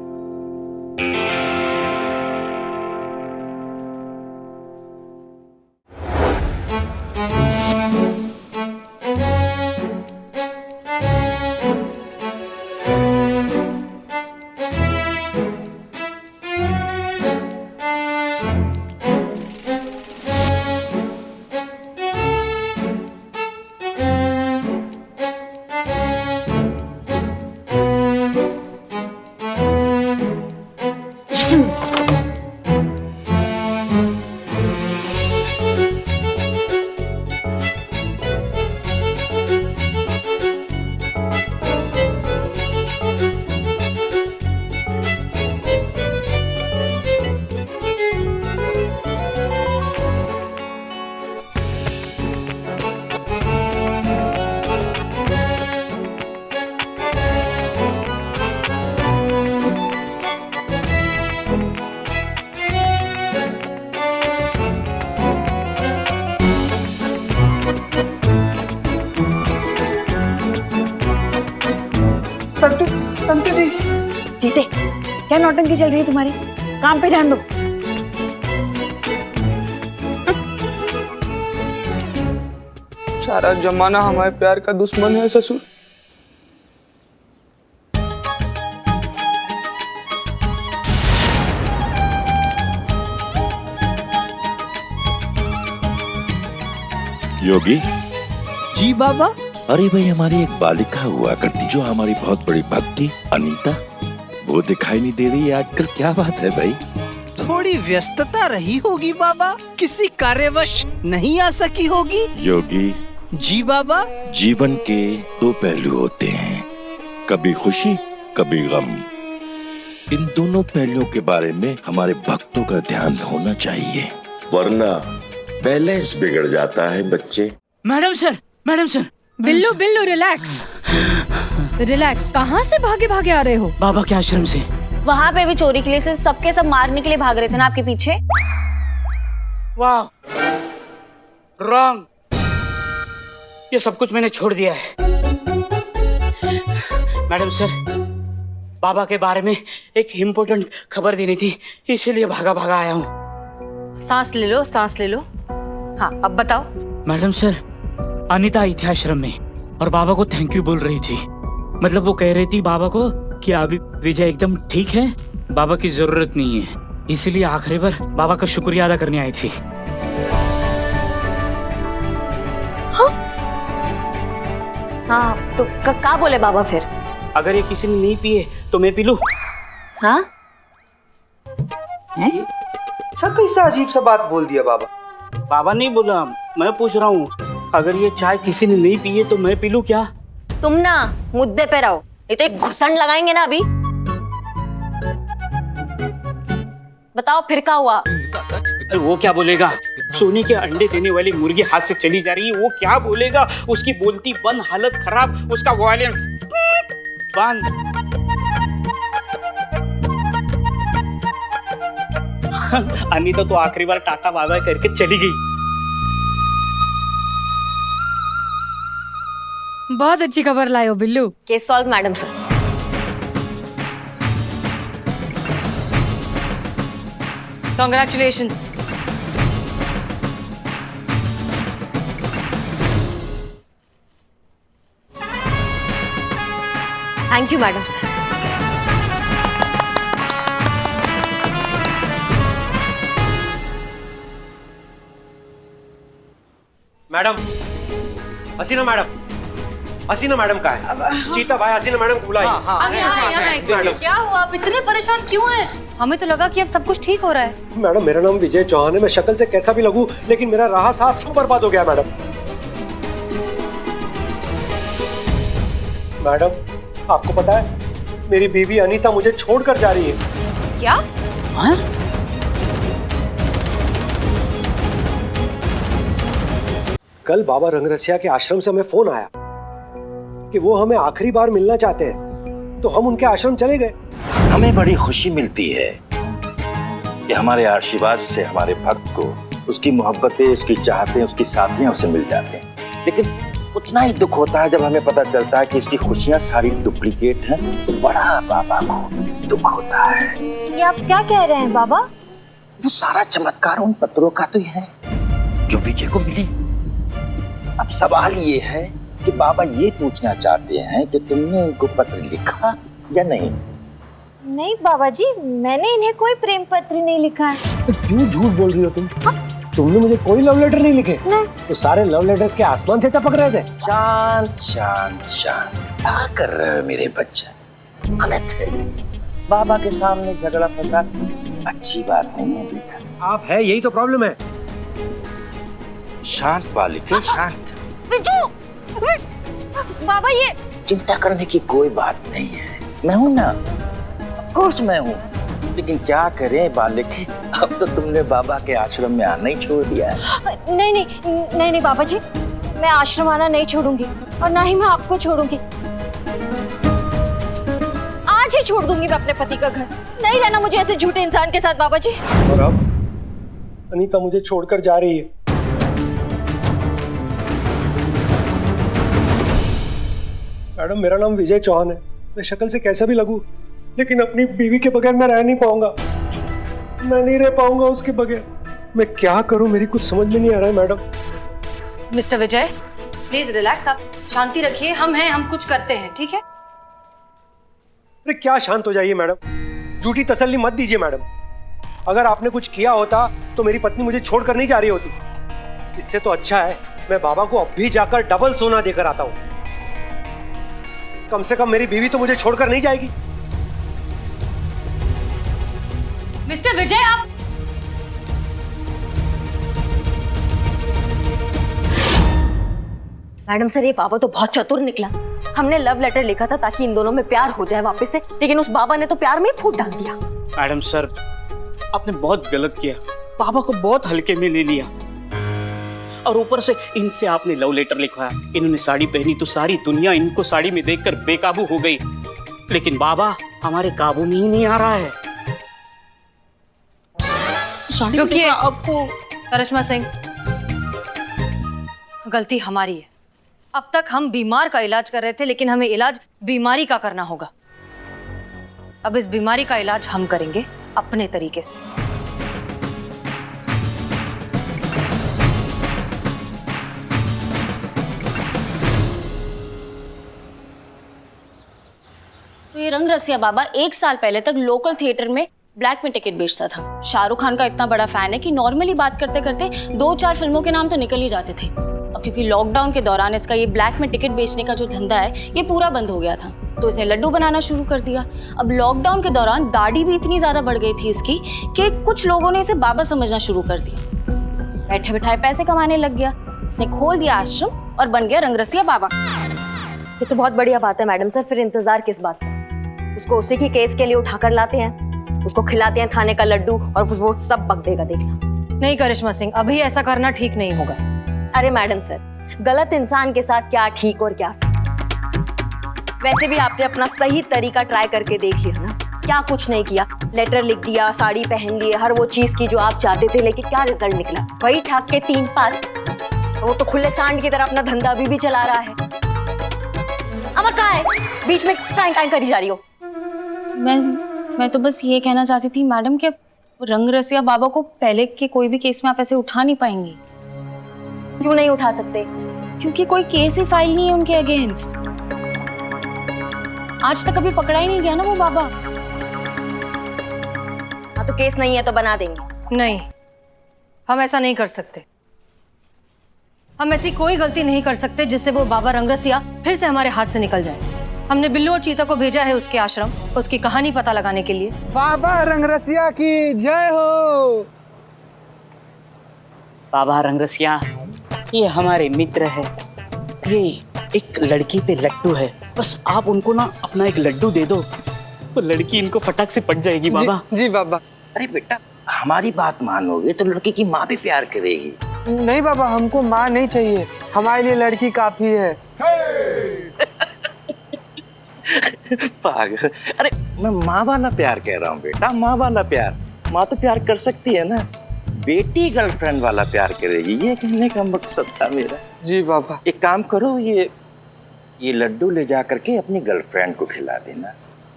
संतु संतु जी। जीते, क्या नौटंकी चल रही है तुम्हारी? काम पे ध्यान दो। सारा जमाना हमारे प्यार का दुश्मन है ससुर। योगी। जी बाबा। अरे भाई, हमारी एक बालिका हुआ करती जो हमारी बहुत बड़ी भक्ति अनीता, वो दिखाई नहीं दे रही है आजकल, क्या बात है भाई? थोड़ी व्यस्तता रही होगी बाबा, किसी कार्यवश नहीं आ सकी होगी। योगी। जी बाबा। जीवन के दो पहलू होते हैं, कभी खुशी कभी गम। इन दोनों पहलुओं के बारे में हमारे भक्तों का ध्यान होना चाहिए, वरना बैलेंस बिगड़ जाता है बच्चे। Madam sir, madam sir. Billu Billu relax relax. कहाँ से भागे भागे आ रहे हो? बाबा के आश्रम से। वहाँ पे भी चोरी के लिए से सबके सब मारने के लिए भाग रहे थे ना आपके पीछे। वाह, रॉन्ग। ये सब कुछ मैंने छोड़ दिया है। मैडम सर, बाबा के बारे में एक इम्पोर्टेंट खबर देनी थी, इसीलिए भागा भागा आया हूँ। सांस ले लो, सांस ले लो। हाँ, अब बताओ। मैडम सर, अनीता आई थी आश्रम में और बाबा को थैंक यू बोल रही थी। मतलब वो कह रही थी बाबा को कि अभी विजय एकदम ठीक है, बाबा की जरूरत नहीं है, इसीलिए आखिरी बार बाबा का शुक्रिया अदा करने आई थी। हाँ, तो क्या बोले बाबा फिर? अगर ये किसी ने नहीं पिए तो मैं पी लूं? हाँ? सब कैसा अजीब सा बात बोल दिया बाबा। बाबा नहीं बोला, मैं पूछ रहा हूँ, अगर ये चाय किसी ने नहीं पी है तो मैं पी लूं क्या? तुम ना मुद्दे पे रहो, ये तो एक घुसंड लगाएंगे ना अभी। बताओ फिर क्या हुआ? अरे वो क्या बोलेगा? सोने के अंडे देने वाली मुर्गी हाथ से चली जा रही है, वो क्या बोलेगा? उसकी बोलती बंद, हालत खराब, उसका वॉल्यूम बंद। अनीता तो आखिरी बार टाटा बाय करके चली गई। बहुत अच्छी खबर लाए हो Billu. Case solve madam sir. Congratulations. Thank you madam sir. Madam, Hasina madam, Hasina madam का है। चीता भाई हसीना मैडम को बुलाइए। अब यहाँ क्या हुआ? आप इतने परेशान क्यों हैं? हमें तो लगा कि अब सब कुछ ठीक हो रहा है। मैडम, मेरा नाम विजय चौहान है। मैं शक्ल से कैसा भी लगूं, लेकिन मेरा रहा साथ सब बर्बाद हो गया मैडम। मैडम, आपको पता है मेरी बीवी अनीता मुझे छोड़कर जा रही है। क्या? हाँ? कल बाबा रंगरसिया के आश्रम से हमें फोन आया कि वो हमें आखिरी बार मिलना चाहते हैं, तो हम उनके आश्रम चले गए। हमें बड़ी खुशी मिलती है कि हमारे आशीर्वाद से हमारे भक्त को उसकी मोहब्बतें, उसकी चाहतें, उसकी साथियां उसे मिल जाते हैं। लेकिन उतना ही दुख होता है जब हमें पता चलता है कि इसकी खुशियां सारी डुप्लीकेट हैं, तो बड़ा बाबा को दुख होता है। ये आप क्या कह रहे हैं बाबा? वो सारा चमत्कार उन पत्रों का तो है जो विजय को मिले। अब सवाल ये है कि बाबा ये पूछना चाहते हैं कि तुमने इनको पत्र लिखा या नहीं? नहीं बाबा जी, मैंने इन्हें कोई प्रेम पत्र नहीं लिखा है। तो क्यों झूठ बोल रही हो तुम? तुमने मुझे कोई लव लेटर नहीं लिखे? तो सारे लव लेटर्स के आसमान से टपक रहे थे। शांत शांत शांत, क्या कर रहे हो मेरे बच्चे? गलत है, बाबा के सामने झगड़ा फसाद अच्छी बात नहीं है बेटा। आप है, यही तो प्रॉब्लम है। शांत बालिके, शांत। विजू, बाबा ये चिंता करने की कोई बात नहीं है, मैं हूं ना, ऑफ कोर्स मैं हूं। लेकिन क्या करें बालिके, अब तो तुमने बाबा के आश्रम में आना ही छोड़ दिया है। नहीं नहीं नहीं नहीं बाबा जी, मैं आश्रम आना नहीं छोड़ूंगी और ना ही मैं आपको छोड़ूंगी। आज ही छोड़ दूंगी मैं अपने पति का घर। नहीं रहना मुझे ऐसे झूठे इंसान के साथ बाबा जी। और अब अनीता मुझे छोड़कर जा रही है। मैडम, मेरा नाम विजय चौहान है। मैं शक्ल से कैसा भी लगूं, लेकिन अपनी बीवी के बगैर मैं रह नहीं पाऊंगा। मैं नहीं रह पाऊंगा उसके बगैर। मैं क्या करूं, मेरी कुछ समझ में नहीं आ रहा है madam. Mister Vijay please relax, आप शांति रखिए। हम हैं, हम कुछ करते हैं, ठीक है? अरे क्या शांत हो जाइए मैडम, झूठी तसल्ली मत दीजिए मैडम। अगर आपने कुछ किया होता तो मेरी पत्नी मुझे छोड़कर नहीं जा रही होती। इससे तो अच्छा है मैं बाबा को अब भी जाकर डबल सोना देकर आता हूं। कम से कम मेरी बीवी तो मुझे छोड़कर नहीं जाएगी। मिस्टर विजय आप मैडम सर, ये बाबा तो बहुत चतुर निकला। हमने लव लेटर लिखा था ताकि इन दोनों में प्यार हो जाए वापस से, लेकिन उस बाबा ने तो प्यार में ही फूट डाल दिया। मैडम सर, आपने बहुत गलत किया, बाबा को बहुत हल्के में ले लिया। और ऊपर से इनसे आपने लव लेटर लिखवाया। इन्होंने साड़ी पहनी तो सारी दुनिया इनको साड़ी में देखकर बेकाबू हो गई, लेकिन बाबा हमारे काबू में ही नहीं आ रहा है। रुकिए आपको, करिश्मा सिंह, गलती हमारी है। अब तक हम बीमार का इलाज कर रहे थे, लेकिन हमें इलाज बीमारी का करना होगा। अब इस बीमारी का इलाज हम करेंगे अपने तरीके से। तो ये रंग रसिया बाबा 1 साल पहले तक लोकल थिएटर में ब्लैक में टिकट बेचता था। शाहरुख खान का इतना बड़ा फैन है कि नॉर्मली बात करते करते 2-4 फिल्मों के नाम तो निकल ही जाते थे। अब क्योंकि लॉकडाउन के दौरान इसका ये ब्लैक में टिकट बेचने का जो धंधा है ये पूरा बंद हो गया था, तो इसने लड्डू बनाना शुरू कर दिया। अब लॉकडाउन के दौरान दाढ़ी भी इतनी ज्यादा बढ़ गई थी इसकी कि कुछ लोगों ने इसे बाबा समझना शुरू कर दिया। बैठे बैठाए पैसे कमाने लग गया। इसने खोल दिया आश्रम और बन गया रंगरसिया बाबा। ये तो बहुत बढ़िया बात है मैडम सर, फिर इंतजार किस बात का? उसको उसी की केस के लिए उठाकर लाते हैं, उसको खिलाते हैं खाने का लड्डू और वो सब बक देगा, देखना। नहीं करिश्मा सिंह, अभी ऐसा करना ठीक नहीं होगा। अरे मैडम सर, गलत इंसान के साथ क्या ठीक और क्या सही। वैसे भी आपने अपना सही तरीका ट्राई करके देख लिया ना, क्या कुछ नहीं किया। लेटर लिख दिया, साड़ी पहन लिए, हर वो चीज की जो आप चाहते थे, लेकिन क्या रिजल्ट निकला? वही ठाक के 3 पार। वो तो खुले सांड की तरह अपना धंधा अभी भी चला रहा है। अमर कहाँ है? बीच में काई करी जा रही हो? मैं तो बस ये कहना चाहती थी मैडम कि रंग रसिया बाबा को पहले के कोई भी केस में आप ऐसे उठा नहीं पाएंगी। क्यों नहीं उठा सकते? क्योंकि कोई केस ही फाइल नहीं है उनके अगेंस्ट। आज तक कभी पकड़ा ही नहीं गया ना वो बाबा। हाँ तो केस नहीं है तो बना देंगे। नहीं, हम ऐसा नहीं कर सकते। हम ऐसी कोई गलती नहीं कर सकते जिससे वो बाबा रंगरसिया फिर से हमारे हाथ से निकल जाए। हमने बिल्लू और चीता को भेजा है उसके आश्रम, उसकी कहानी पता लगाने के लिए। बाबा रंगरसिया की जय हो। बाबा रंगरसिया ये हमारे मित्र है। ये एक लड़की पे लट्टू है, बस आप उनको ना अपना एक लड्डू दे दो, वो लड़की इनको फटाक से पट जाएगी। बाबा जी बाबा। अरे बेटा, हमारी बात मानोगे तो लड़की की माँ भी प्यार करेगी। नहीं बाबा, हमको माँ नहीं चाहिए, हमारे लिए लड़की काफी है। पागल। अरे मैं माँ वाला प्यार कह रहा हूँ बेटा, माँ वाला प्यार। माँ तो प्यार कर सकती है ना, बेटी गर्लफ्रेंड वाला प्यार करेगी, ये कहने का मकसद था मेरा। जी बाबा। एक काम करो, ये लड्डू ले जा करके अपनी गर्लफ्रेंड को खिला देना,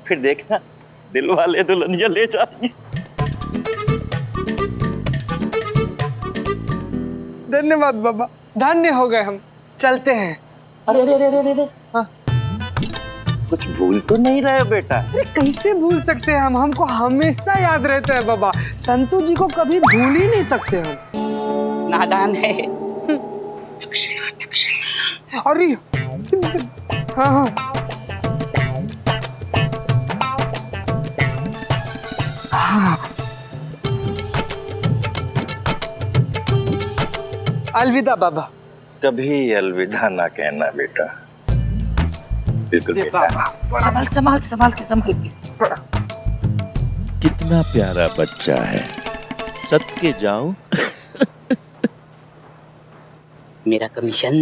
फिर देखना दिल वाले दुल्हनिया ले जाएंगे। धन्यवाद बाबा, धन्य हो गए हम। चलते हैं। अरे अरे अरे अरे, हाँ। कुछ भूल तो नहीं रहे बेटा? अरे कैसे भूल सकते हैं हम, हमको हमेशा याद रहता है बाबा। संतू जी को कभी भूल ही नहीं सकते हम। नादान है। दक्षिणा दक्षिणा। अरे हाँ हाँ। अलविदा बाबा। कभी अलविदा ना कहना बेटा। बिल्कुल बेटा। संभाल संभाल संभाल के संभाल के। कितना प्यारा बच्चा है, सदके जाऊं। मेरा कमीशन।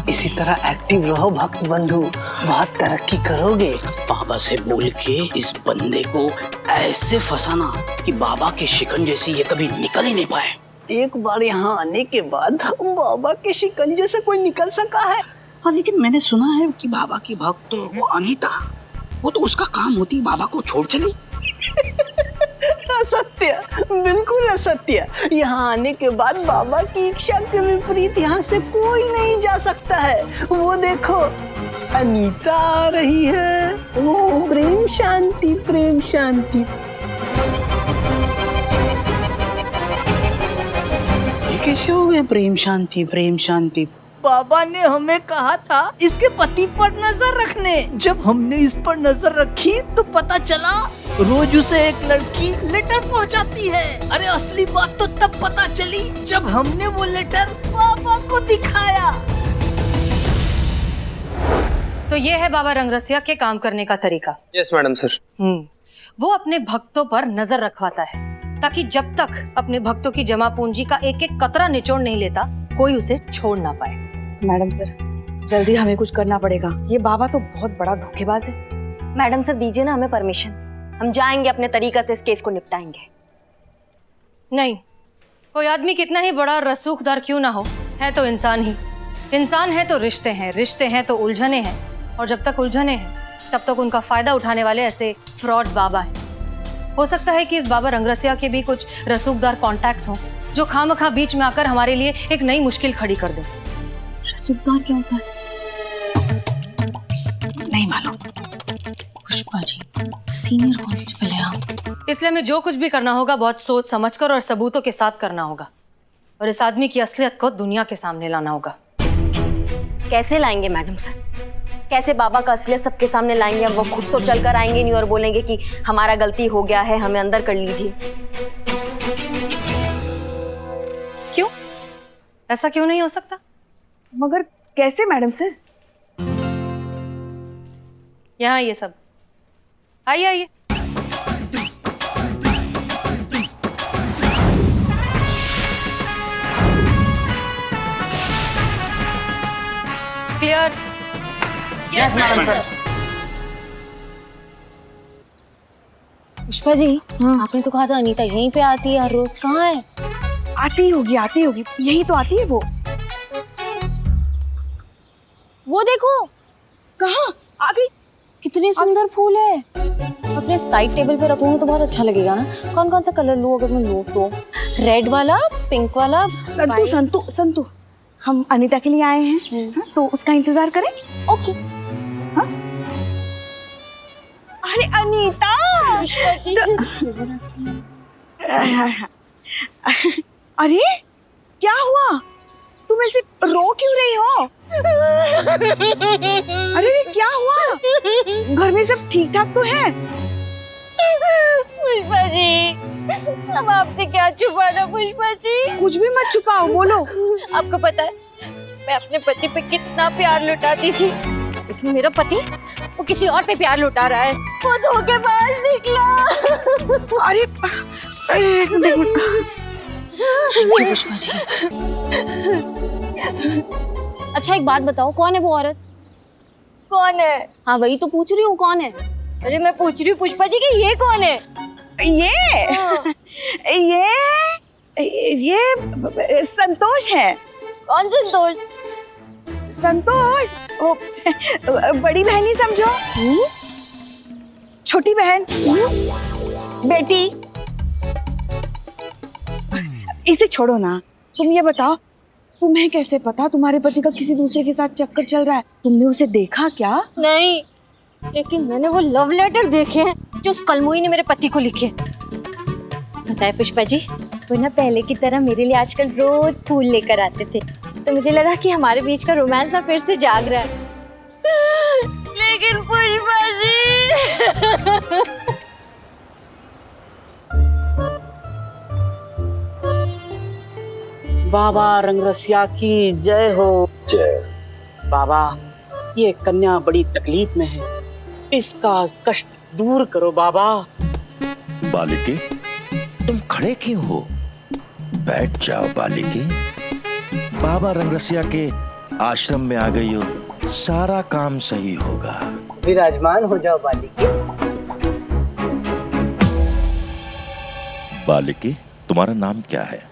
इसी तरह एक्टिव रहो भक्त बंधु, बहुत तरक्की करोगे। बाबा से बोल के इस बंदे को ऐसे फंसाना कि बाबा के शिकंजे से ये कभी निकल ही नहीं पाए। एक बार यहाँ आने के बाद बाबा के शिकंजे से कोई निकल सका है? हाँ, लेकिन मैंने सुना है कि बाबा की भक्त वो अनीता, वो तो उसका काम होती बाबा को छोड़ चली। असत्य, बिल्कुल असत्य। यहाँ आने के बाद बाबा की इच्छा के विपरीत यहाँ से कोई नहीं जा सकता है। वो देखो अनीता आ रही है। ओ, प्रेम शांति, प्रेम शांति। ये कैसे हो गए प्रेम शांति, प्रेम शांति? बाबा ने हमें कहा था इसके पति पर नजर रखने। जब हमने इस पर नजर रखी तो पता चला रोज उसे एक लड़की लेटर पहुंचाती है। अरे असली बात तो तब पता चली जब हमने वो लेटर बाबा को दिखाया। तो ये है बाबा रंगरसिया के काम करने का तरीका। Yes madam sir. वो अपने भक्तों पर नजर रखवाता है ताकि जब तक अपने भक्तों की जमा पूंजी का एक एक कतरा निचोड़ नहीं लेता कोई उसे छोड़ ना पाए। मैडम सर, जल्दी हमें कुछ करना पड़ेगा। ये बाबा तो बहुत बड़ा धोखेबाज है। मैडम सर, दीजिए ना हमें परमिशन, हम जाएंगे अपने तरीका से इस केस को निपटाएंगे। नहीं, कोई आदमी कितना ही बड़ा रसूखदार क्यों ना हो, है तो इंसान ही। इंसान है तो रिश्ते हैं, रिश्ते हैं तो उलझने हैं, और जब तक उलझने हैं तब तक उनका फायदा उठाने वाले ऐसे फ्रॉड बाबा हैं। हो सकता है कि इस बाबा रंगरसिया के भी कुछ रसूखदार कॉन्टैक्ट्स हों जो खामखा बीच में आकर हमारे लिए एक नई मुश्किल खड़ी कर दे। रसूखदार क्या होता है? नहीं मालूम। पुष्पा जी सीनियर कांस्टेबल है आप, इसलिए हमें जो कुछ भी करना होगा बहुत सोच समझकर और सबूतों के साथ करना होगा, और इस आदमी की असलियत को दुनिया के सामने लाना होगा। कैसे लाएंगे मैडम सर? कैसे बाबा का असलियत सबके सामने लाएंगे? हम वो खुद तो चल कर आएंगे नहीं और बोलेंगे कि हमारा गलती हो गया है, हमें अंदर कर लीजिए। क्यों? ऐसा क्यों नहीं हो सकता? मगर कैसे मैडम सर? यहाँ ये सब आइए आइए। Clear? Yes madam sir. Pushpa ji आपने तो कहा था अनीता यहीं पे आती है हर रोज, कहाँ है? आती होगी, आती होगी, यही तो आती है वो। वो देखो कहाँ आ गई? कितने सुंदर फूल है। अपने साइड टेबल पे रखूंगी तो बहुत अच्छा लगेगा ना। कौन कौन सा कलर लूं अगर मैं लूं तो? रेड वाला, पिंक वाला? संतू संतू संतू, हम अनीता के लिए आए हैं। हाँ, तो उसका इंतजार करें। ओके। हाँ? अरे अनीता! अरे क्या हुआ? तुम ऐसे रो क्यों रही हो? अरे क्या हुआ? घर में सब ठीक ठाक तो है? पुष्पा जी अब आपसे क्या छुपाना पुष्पा जी? कुछ भी मत छुपाओ, बोलो। आपको पता है मैं अपने पति पे कितना प्यार लुटाती थी, लेकिन मेरा पति वो किसी और पे प्यार लुटा रहा है। वो धोखेबाज निकला। अरे पुष्पा जी अच्छा एक बात बताओ, कौन है वो औरत? कौन है? हाँ वही तो पूछ रही हूँ, कौन है? अरे मैं पूछ रही हूँ पुष्पा जी कि ये कौन है? ये संतोष है। कौन संतोष? संतोष वो बड़ी बहन ही समझो। छोटी बहन, बेटी। इसे छोड़ो ना, तुम ये बताओ तुम्हें कैसे पता तुम्हारे पति का किसी दूसरे के साथ चक्कर चल रहा है? तुमने उसे देखा क्या? नहीं, लेकिन मैंने वो लव लेटर देखे हैं जो उस कलमुई ने मेरे पति को लिखे। पता है पुष्पा जी, वो ना पहले की तरह मेरे लिए आजकल रोज फूल लेकर आते थे, तो मुझे लगा कि हमारे बीच का रोमांस ना फिर से जाग रहा है। लेकिन पुष्पा जी बाबा रंगरसिया की जय हो। जय। बाबा ये कन्या बड़ी तकलीफ में है, इसका कष्ट दूर करो बाबा। बालिके तुम खड़े क्यों हो? बैठ जाओ बालिके। बाबा रंगरसिया के आश्रम में आ गई हो, सारा काम सही होगा। विराजमान हो जाओ बालिके। बालिके तुम्हारा नाम क्या है?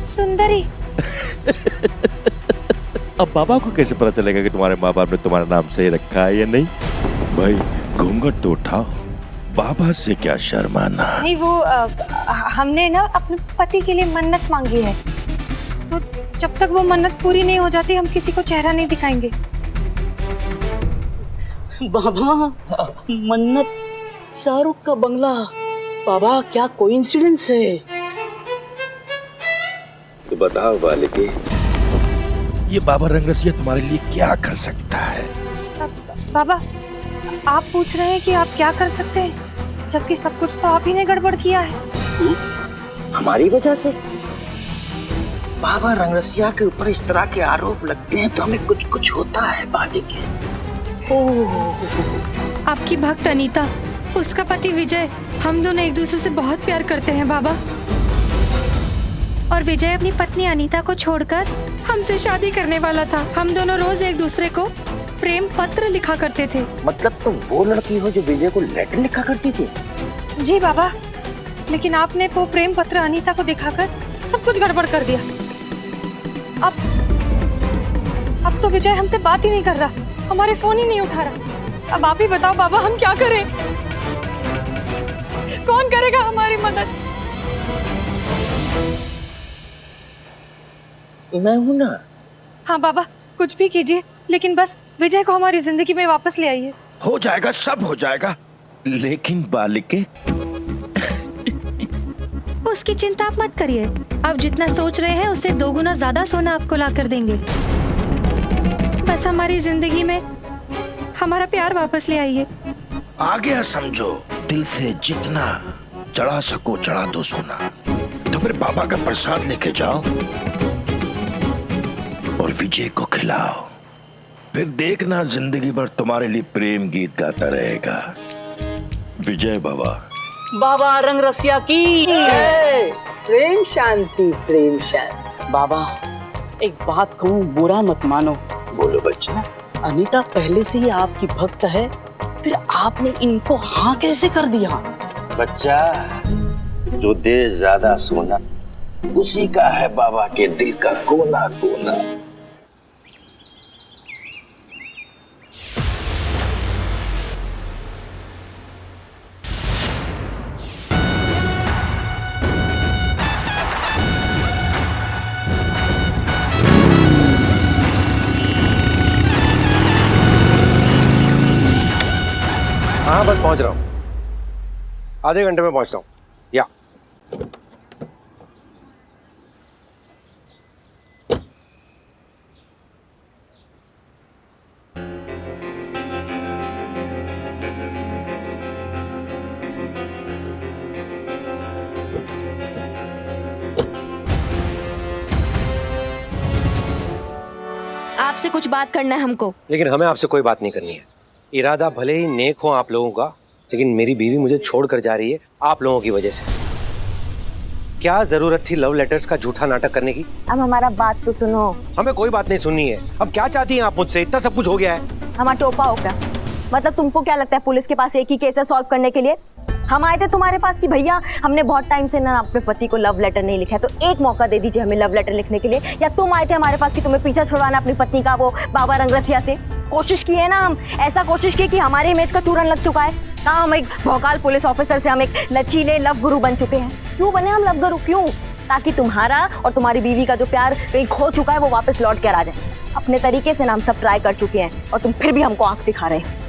सुंदरी। अब बाबा को कैसे पता चलेगा कि तुम्हारे माँ बाप ने तुम्हारा नाम सही रखा है या नहीं? भाई घूंघट तो उठाओ, बाबा से क्या शर्माना। नहीं, वो हमने ना अपने पति के लिए मन्नत मांगी है, तो जब तक वो मन्नत पूरी नहीं हो जाती हम किसी को चेहरा नहीं दिखाएंगे। बाबा, मन्नत, शाहरुख का बंगला, बाबा क्या कोइंसिडेंस है। तो बताओ बालिके, ये बाबा रंगरसिया तुम्हारे लिए क्या कर सकता है? बाबा, आप पूछ रहे हैं कि आप क्या कर सकते हैं, जबकि सब कुछ तो आप ही ने गड़बड़ किया है। हमारी वजह से बाबा रंगरसिया के ऊपर इस तरह के आरोप लगते हैं तो हमें कुछ कुछ होता है बालिके। आपकी भक्त अनीता, उसका पति विजय, हम दोनों एक दूसरे से बहुत प्यार करते हैं बाबा। और विजय अपनी पत्नी अनीता को छोड़कर हमसे शादी करने वाला था। हम दोनों रोज एक दूसरे को प्रेम पत्र लिखा करते थे। मतलब तुम वो लड़की हो जो विजय को लेटर लिखा करती थी? जी बाबा, लेकिन आपने वो प्रेम पत्र अनीता को दिखाकर सब कुछ गड़बड़ कर दिया। अब तो विजय हमसे बात ही नहीं कर रहा, हमारे फोन ही नहीं उठा रहा। अब आप ही बताओ बाबा, हम क्या करें? कौन करेगा हमारी मदद? मैं हूं ना। हाँ बाबा, कुछ भी कीजिए, लेकिन बस विजय को हमारी जिंदगी में वापस ले आइए। हो जाएगा, सब हो जाएगा, लेकिन बालिके उसकी चिंता आप मत करिए। आप जितना सोच रहे हैं उससे 2 गुना ज्यादा सोना आपको ला कर देंगे। बस हमारी जिंदगी में हमारा प्यार वापस ले आइए। आ गया समझो, दिल से जितना चढ़ा सको चढ़ा दो सोना। तो फिर बाबा का प्रसाद लेके जाओ और विजय को खिलाओ, फिर देखना जिंदगी भर तुम्हारे लिए प्रेम गीत गाता रहेगा। विजय बाबा। बाबा रंगरसिया की प्रेम शांति, प्रेम शांति। बाबा, एक बात कहूँ, बुरा मत मानो। बोलो बच्चा। अनीता पहले से ही आपकी भक्त है, फिर आपने इनको हाँ कैसे कर दिया? बच्चा, जो दे ज्यादा सोना उसी का है बाबा के दिल का कोना कोना। हाँ बस पहुंच रहा हूँ, आधे घंटे में पहुंचता हूँ। या आपसे कुछ बात करना है हमको। लेकिन हमें आपसे कोई बात नहीं करनी है। इरादा भले ही नेक हो आप लोगों का, लेकिन मेरी बीवी मुझे छोड़कर जा रही है आप लोगों की वजह से। क्या जरूरत थी लव लेटर्स का झूठा नाटक करने की? अब हमारा बात तो सुनो। हमें कोई बात नहीं सुननी है। अब क्या चाहती हैं आप मुझसे? इतना सब कुछ हो गया है। हमारा टोपा हो क्या? मतलब तुमको क्या लगता है पुलिस के पास एक ही केस है सॉल्व करने के लिए? हम आए थे तुम्हारे पास कि भैया हमने बहुत टाइम से ना अपने पति को लव लेटर नहीं लिखा है, तो एक मौका दे दीजिए हमें लव लेटर लिखने के लिए। या तुम आए थे हमारे पास कि तुम्हें पीछा छुड़वाना अपनी पत्नी का, वो बाबा रंगरसिया से? कोशिश की है ना हम, ऐसा कोशिश की कि हमारे इमेज का चूरन लग चुका है। कहाँ हम एक भौकाल पुलिस ऑफिसर से हम एक लचीले लव गुरु बन चुके हैं। क्यों बने हम लव गुरु? क्यों? ताकि तुम्हारा और तुम्हारी बीवी का जो प्यार कहीं खो चुका है वो वापस लौट कर आ जाए। अपने तरीके से ना हम सब ट्राई कर चुके हैं और तुम फिर भी हमको आंख दिखा रहे हो।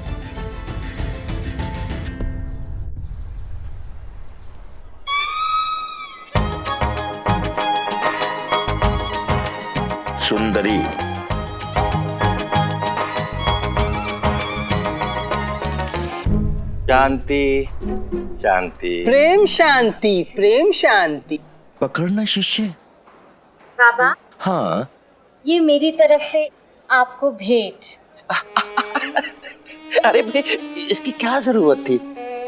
सुंदरी, शांति शांति। प्रेम शांति, प्रेम शांति। पकड़ना शिष्य। बाबा, हाँ, ये मेरी तरफ से आपको भेंट। अरे भाई, इसकी क्या जरूरत थी?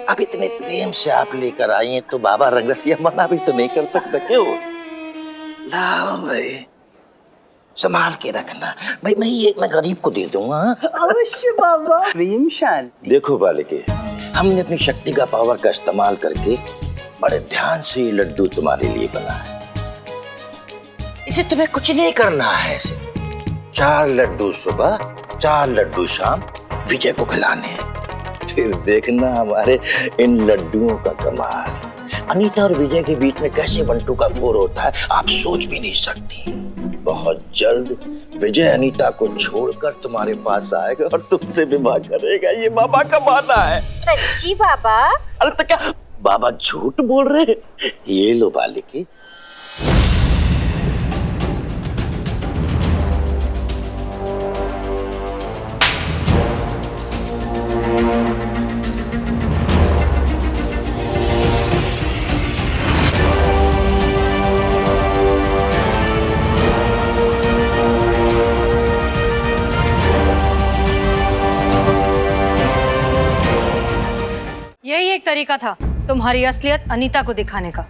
अब इतने प्रेम से आप लेकर आई हैं तो बाबा रंगरसिया मना भी तो नहीं कर सकता। क्यों? लाओ भाई, संभाल के रखना भाई। मैं गरीब को दे दूंगा। अवश्य बाबा। प्रेम शांति। देखो बालिके, हमने अपनी शक्ति का पावर का इस्तेमाल करके बड़े ध्यान से ये लड्डू तुम्हारे लिए बना है। इसे तुम्हें कुछ नहीं करना है। इसे 4 लड्डू सुबह 4 लड्डू शाम विजय को खिलाने हैं। फिर देखना हमारे इन लड्डुओं का कमाल। अनीता और विजय के बीच में कैसे 1-2 का 4 होता है आप सोच भी नहीं सकती। बहुत जल्द विजय अनीता को छोड़कर तुम्हारे पास आएगा और तुमसे विवाह करेगा। ये बाबा का वादा है। सच्ची बाबा? अरे तो क्या बाबा झूठ बोल रहे हैं? ये लो बालिके। यही एक तरीका था तुम्हारी असलियत अनीता को दिखाने का।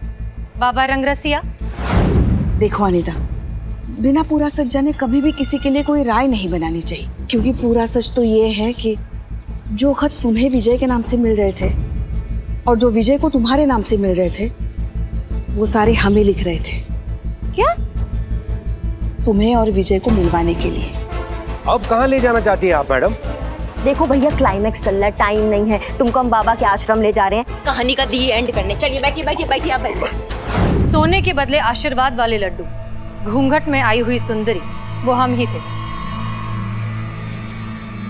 बाबा रंगरसिया। देखो अनीता, बिना पूरा सच जाने कभी भी किसी के लिए कोई राय नहीं बनानी चाहिए, क्योंकि पूरा सच तो ये है कि जो खत तुम्हें विजय के नाम से मिल रहे थे और जो विजय को तुम्हारे नाम से मिल रहे थे वो सारे हमें लिख रहे थे। क्या? तुम्हें और विजय को मिलवाने के लिए। अब कहाँ ले जाना चाहती है आप मैडम? देखो भैया, क्लाइमैक्स चल रहा है, टाइम नहीं है। तुमको हम बाबा के आश्रम ले जा रहे हैं कहानी का दी एंड करने। चलिए बैठिए बैठिए बैठिए आप बैठिए। सोने के बदले आशीर्वाद वाले लड्डू, घूंघट में आई हुई सुंदरी, वो हम ही थे।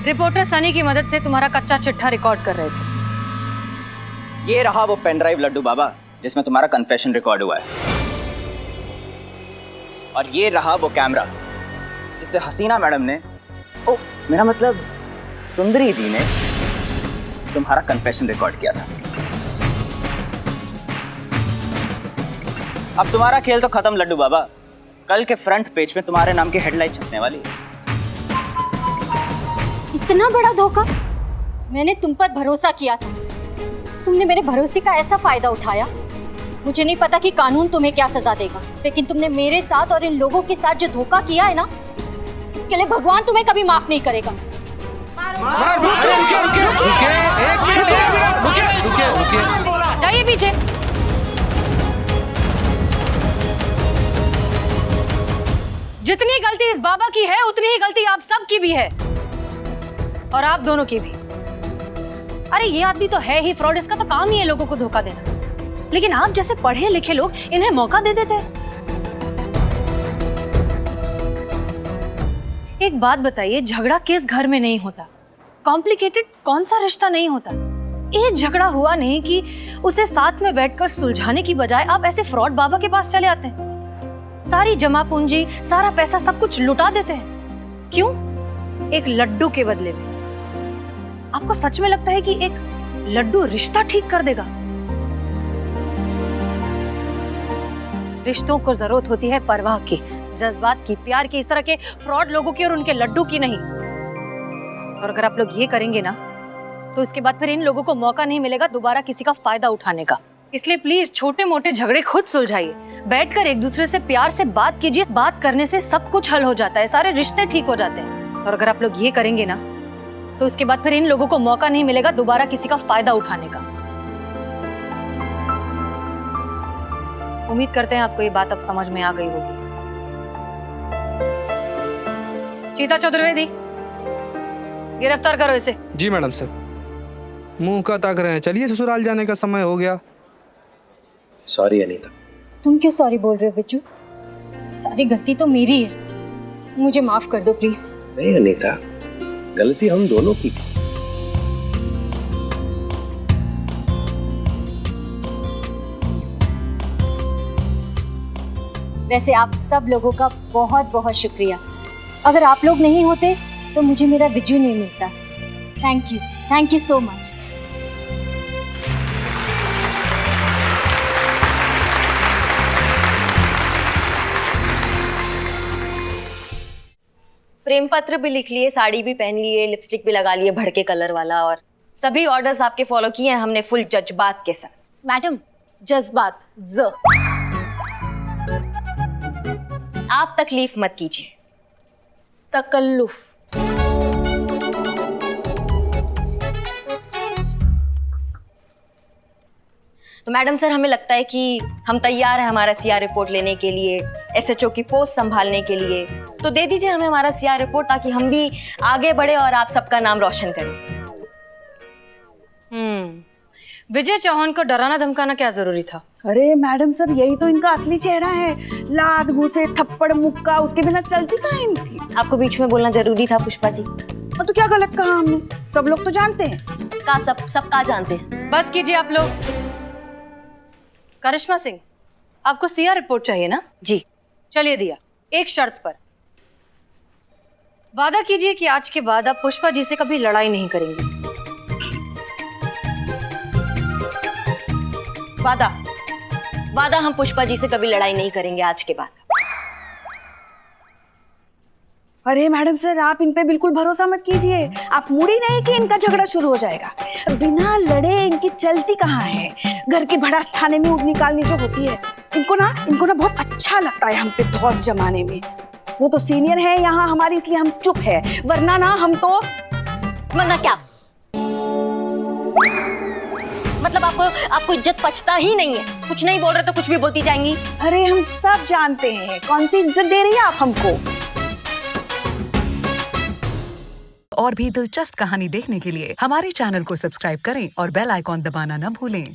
रिपोर्टर सनी की मदद से तुम्हारा कच्चा चिट्ठा रिकॉर्ड कर रहे थे। ये रहा वो पेन ड्राइव लड्डू बाबा जिसमें तुम्हारा कन्फेशन रिकॉर्ड हुआ है, और ये रहा वो कैमरा जिससे हसीना मैडम ने, ओ मेरा मतलब सुंदरी जी ने तुम्हारा कन्फेशन रिकॉर्ड किया था। अब तुम्हारा खेल तो खत्म लड्डू बाबा। कल के फ्रंट पेज में तुम्हारे नाम की हेडलाइन छपने वाली है। इतना बड़ा धोखा? मैंने तुम पर भरोसा किया था, तुमने मेरे भरोसे का ऐसा फायदा उठाया। मुझे नहीं पता कि कानून तुम्हें क्या सजा देगा, लेकिन तुमने मेरे साथ और इन लोगों के साथ जो धोखा किया है ना, इसके लिए भगवान तुम्हें कभी माफ नहीं करेगा। जाइए पीछे। जितनी गलती इस बाबा की है उतनी ही गलती आप सब की भी है, और आप दोनों की भी। अरे ये आदमी तो है ही फ्रॉड, इसका तो काम ही है लोगों को धोखा देना। लेकिन आप जैसे पढ़े लिखे लोग इन्हें मौका दे देते हैं। एक बात बताइए, झगड़ा किस घर में नहीं होता? कॉम्प्लिकेटेड कौन सा रिश्ता नहीं होता? एक झगड़ा हुआ नहीं कि उसे साथ में बैठकर सुलझाने की बजाय आप ऐसे फ्रॉड बाबा के पास चले आते हैं। सारी जमा पूंजी, सारा पैसा, सब कुछ लुटा देते हैं। क्यों? एक लड्डू के बदले में। आपको सच में लगता है कि एक लड्डू रिश्ता ठीक कर देगा? रिश्तों को जरूरत होती है परवाह की, जज्बात की, प्यार की, इस तरह के फ्रॉड लोगों की और उनके लड्डू की नहीं। और अगर आप लोग ये करेंगे ना, तो इसके बाद फिर इन लोगों को मौका नहीं मिलेगा दोबारा किसी का फायदा उठाने का। इसलिए प्लीज छोटे मोटे झगड़े खुद सुलझाइए, बैठकर एक दूसरे से प्यार से बात कीजिए। बात करने से सब कुछ हल हो जाता है, सारे रिश्ते ठीक हो जाते हैं। और अगर आप लोग ये करेंगे ना, तो इसके बाद फिर इन लोगों को मौका नहीं मिलेगा दोबारा किसी का फायदा उठाने का। उम्मीद करते हैं आपको ये बात अब समझ में आ गई होगी। चीता चतुर्वेदी, गिरफ्तार करो इसे। जी मैडम सर। मुंह का ताक रहे हैं, चलिए ससुराल जाने का समय हो गया। सॉरी अनीता। तुम क्यों सॉरी बोल रहे हो बिज्जू? सारी गलती तो मेरी है, मुझे माफ कर दो प्लीज। नहीं अनीता, गलती हम दोनों की। वैसे आप सब लोगों का बहुत बहुत शुक्रिया। अगर आप लोग नहीं होते तो मुझे मेरा बिज्जू नहीं मिलता। Thank you so much. प्रेम पत्र भी लिख लिए, साड़ी भी पहन लिए, लिपस्टिक भी लगा लिए भड़के कलर वाला, और सभी ऑर्डर्स आपके फॉलो किए हैं हमने फुल जज्बात के साथ। मैडम, जज्बात ज। आप तकलीफ मत कीजिए। तकल्लुफ। तो मैडम सर हमें लगता है कि हम तैयार हैं हमारा सीआर रिपोर्ट लेने के लिए, एसएचओ की पोस्ट संभालने के लिए। तो दे दीजिए हमें हमारा सीआर रिपोर्ट ताकि हम भी आगे बढ़े और आप सबका नाम रोशन करें। विजय चौहान को डराना धमकाना क्या जरूरी था? अरे मैडम सर, यही तो इनका असली चेहरा है। लात घूसे, थप्पड़, मुक्का, उसके बिना चलती कहाँ है इनकी। आपको बीच में बोलना जरूरी था पुष्पा जी। तो क्या गलत कहा हमने? सब लोग तो जानते हैं। सब का जानते हैं। बस कीजिए आप लोग। करिश्मा सिंह, आपको सीआर रिपोर्ट चाहिए ना? जी। चलिए दिया, एक शर्त पर। वादा कीजिए कि आज के बाद आप पुष्पा जी से कभी लड़ाई नहीं करेंगे। वादा हम पुष्पा जी से कभी लड़ाई नहीं करेंगे आज के बाद। अरे मैडम सर, आप इन पे बिल्कुल भरोसा मत कीजिए। आप मुड़ी नहीं कि इनका झगड़ा शुरू हो जाएगा। बिना लड़े इनकी चलती कहाँ है। घर की भड़ास थाने में ऊँट निकालनी जो होती है, इनको ना बहुत अच्छा लगता है हम पे धौंस जमाने में। वो तो सीनियर है यहाँ हमारी, इसलिए हम चुप है, वरना ना हम तो। वरना क्या? मतलब आपको इज्जत पचता ही नहीं है। कुछ नहीं बोल रहे तो कुछ भी बोलती जाएंगी। अरे हम सब जानते हैं कौन सी इज्जत दे रही है आप हमको। और भी दिलचस्प कहानी देखने के लिए हमारे चैनल को सब्सक्राइब करें और बेल आइकॉन दबाना न भूलें।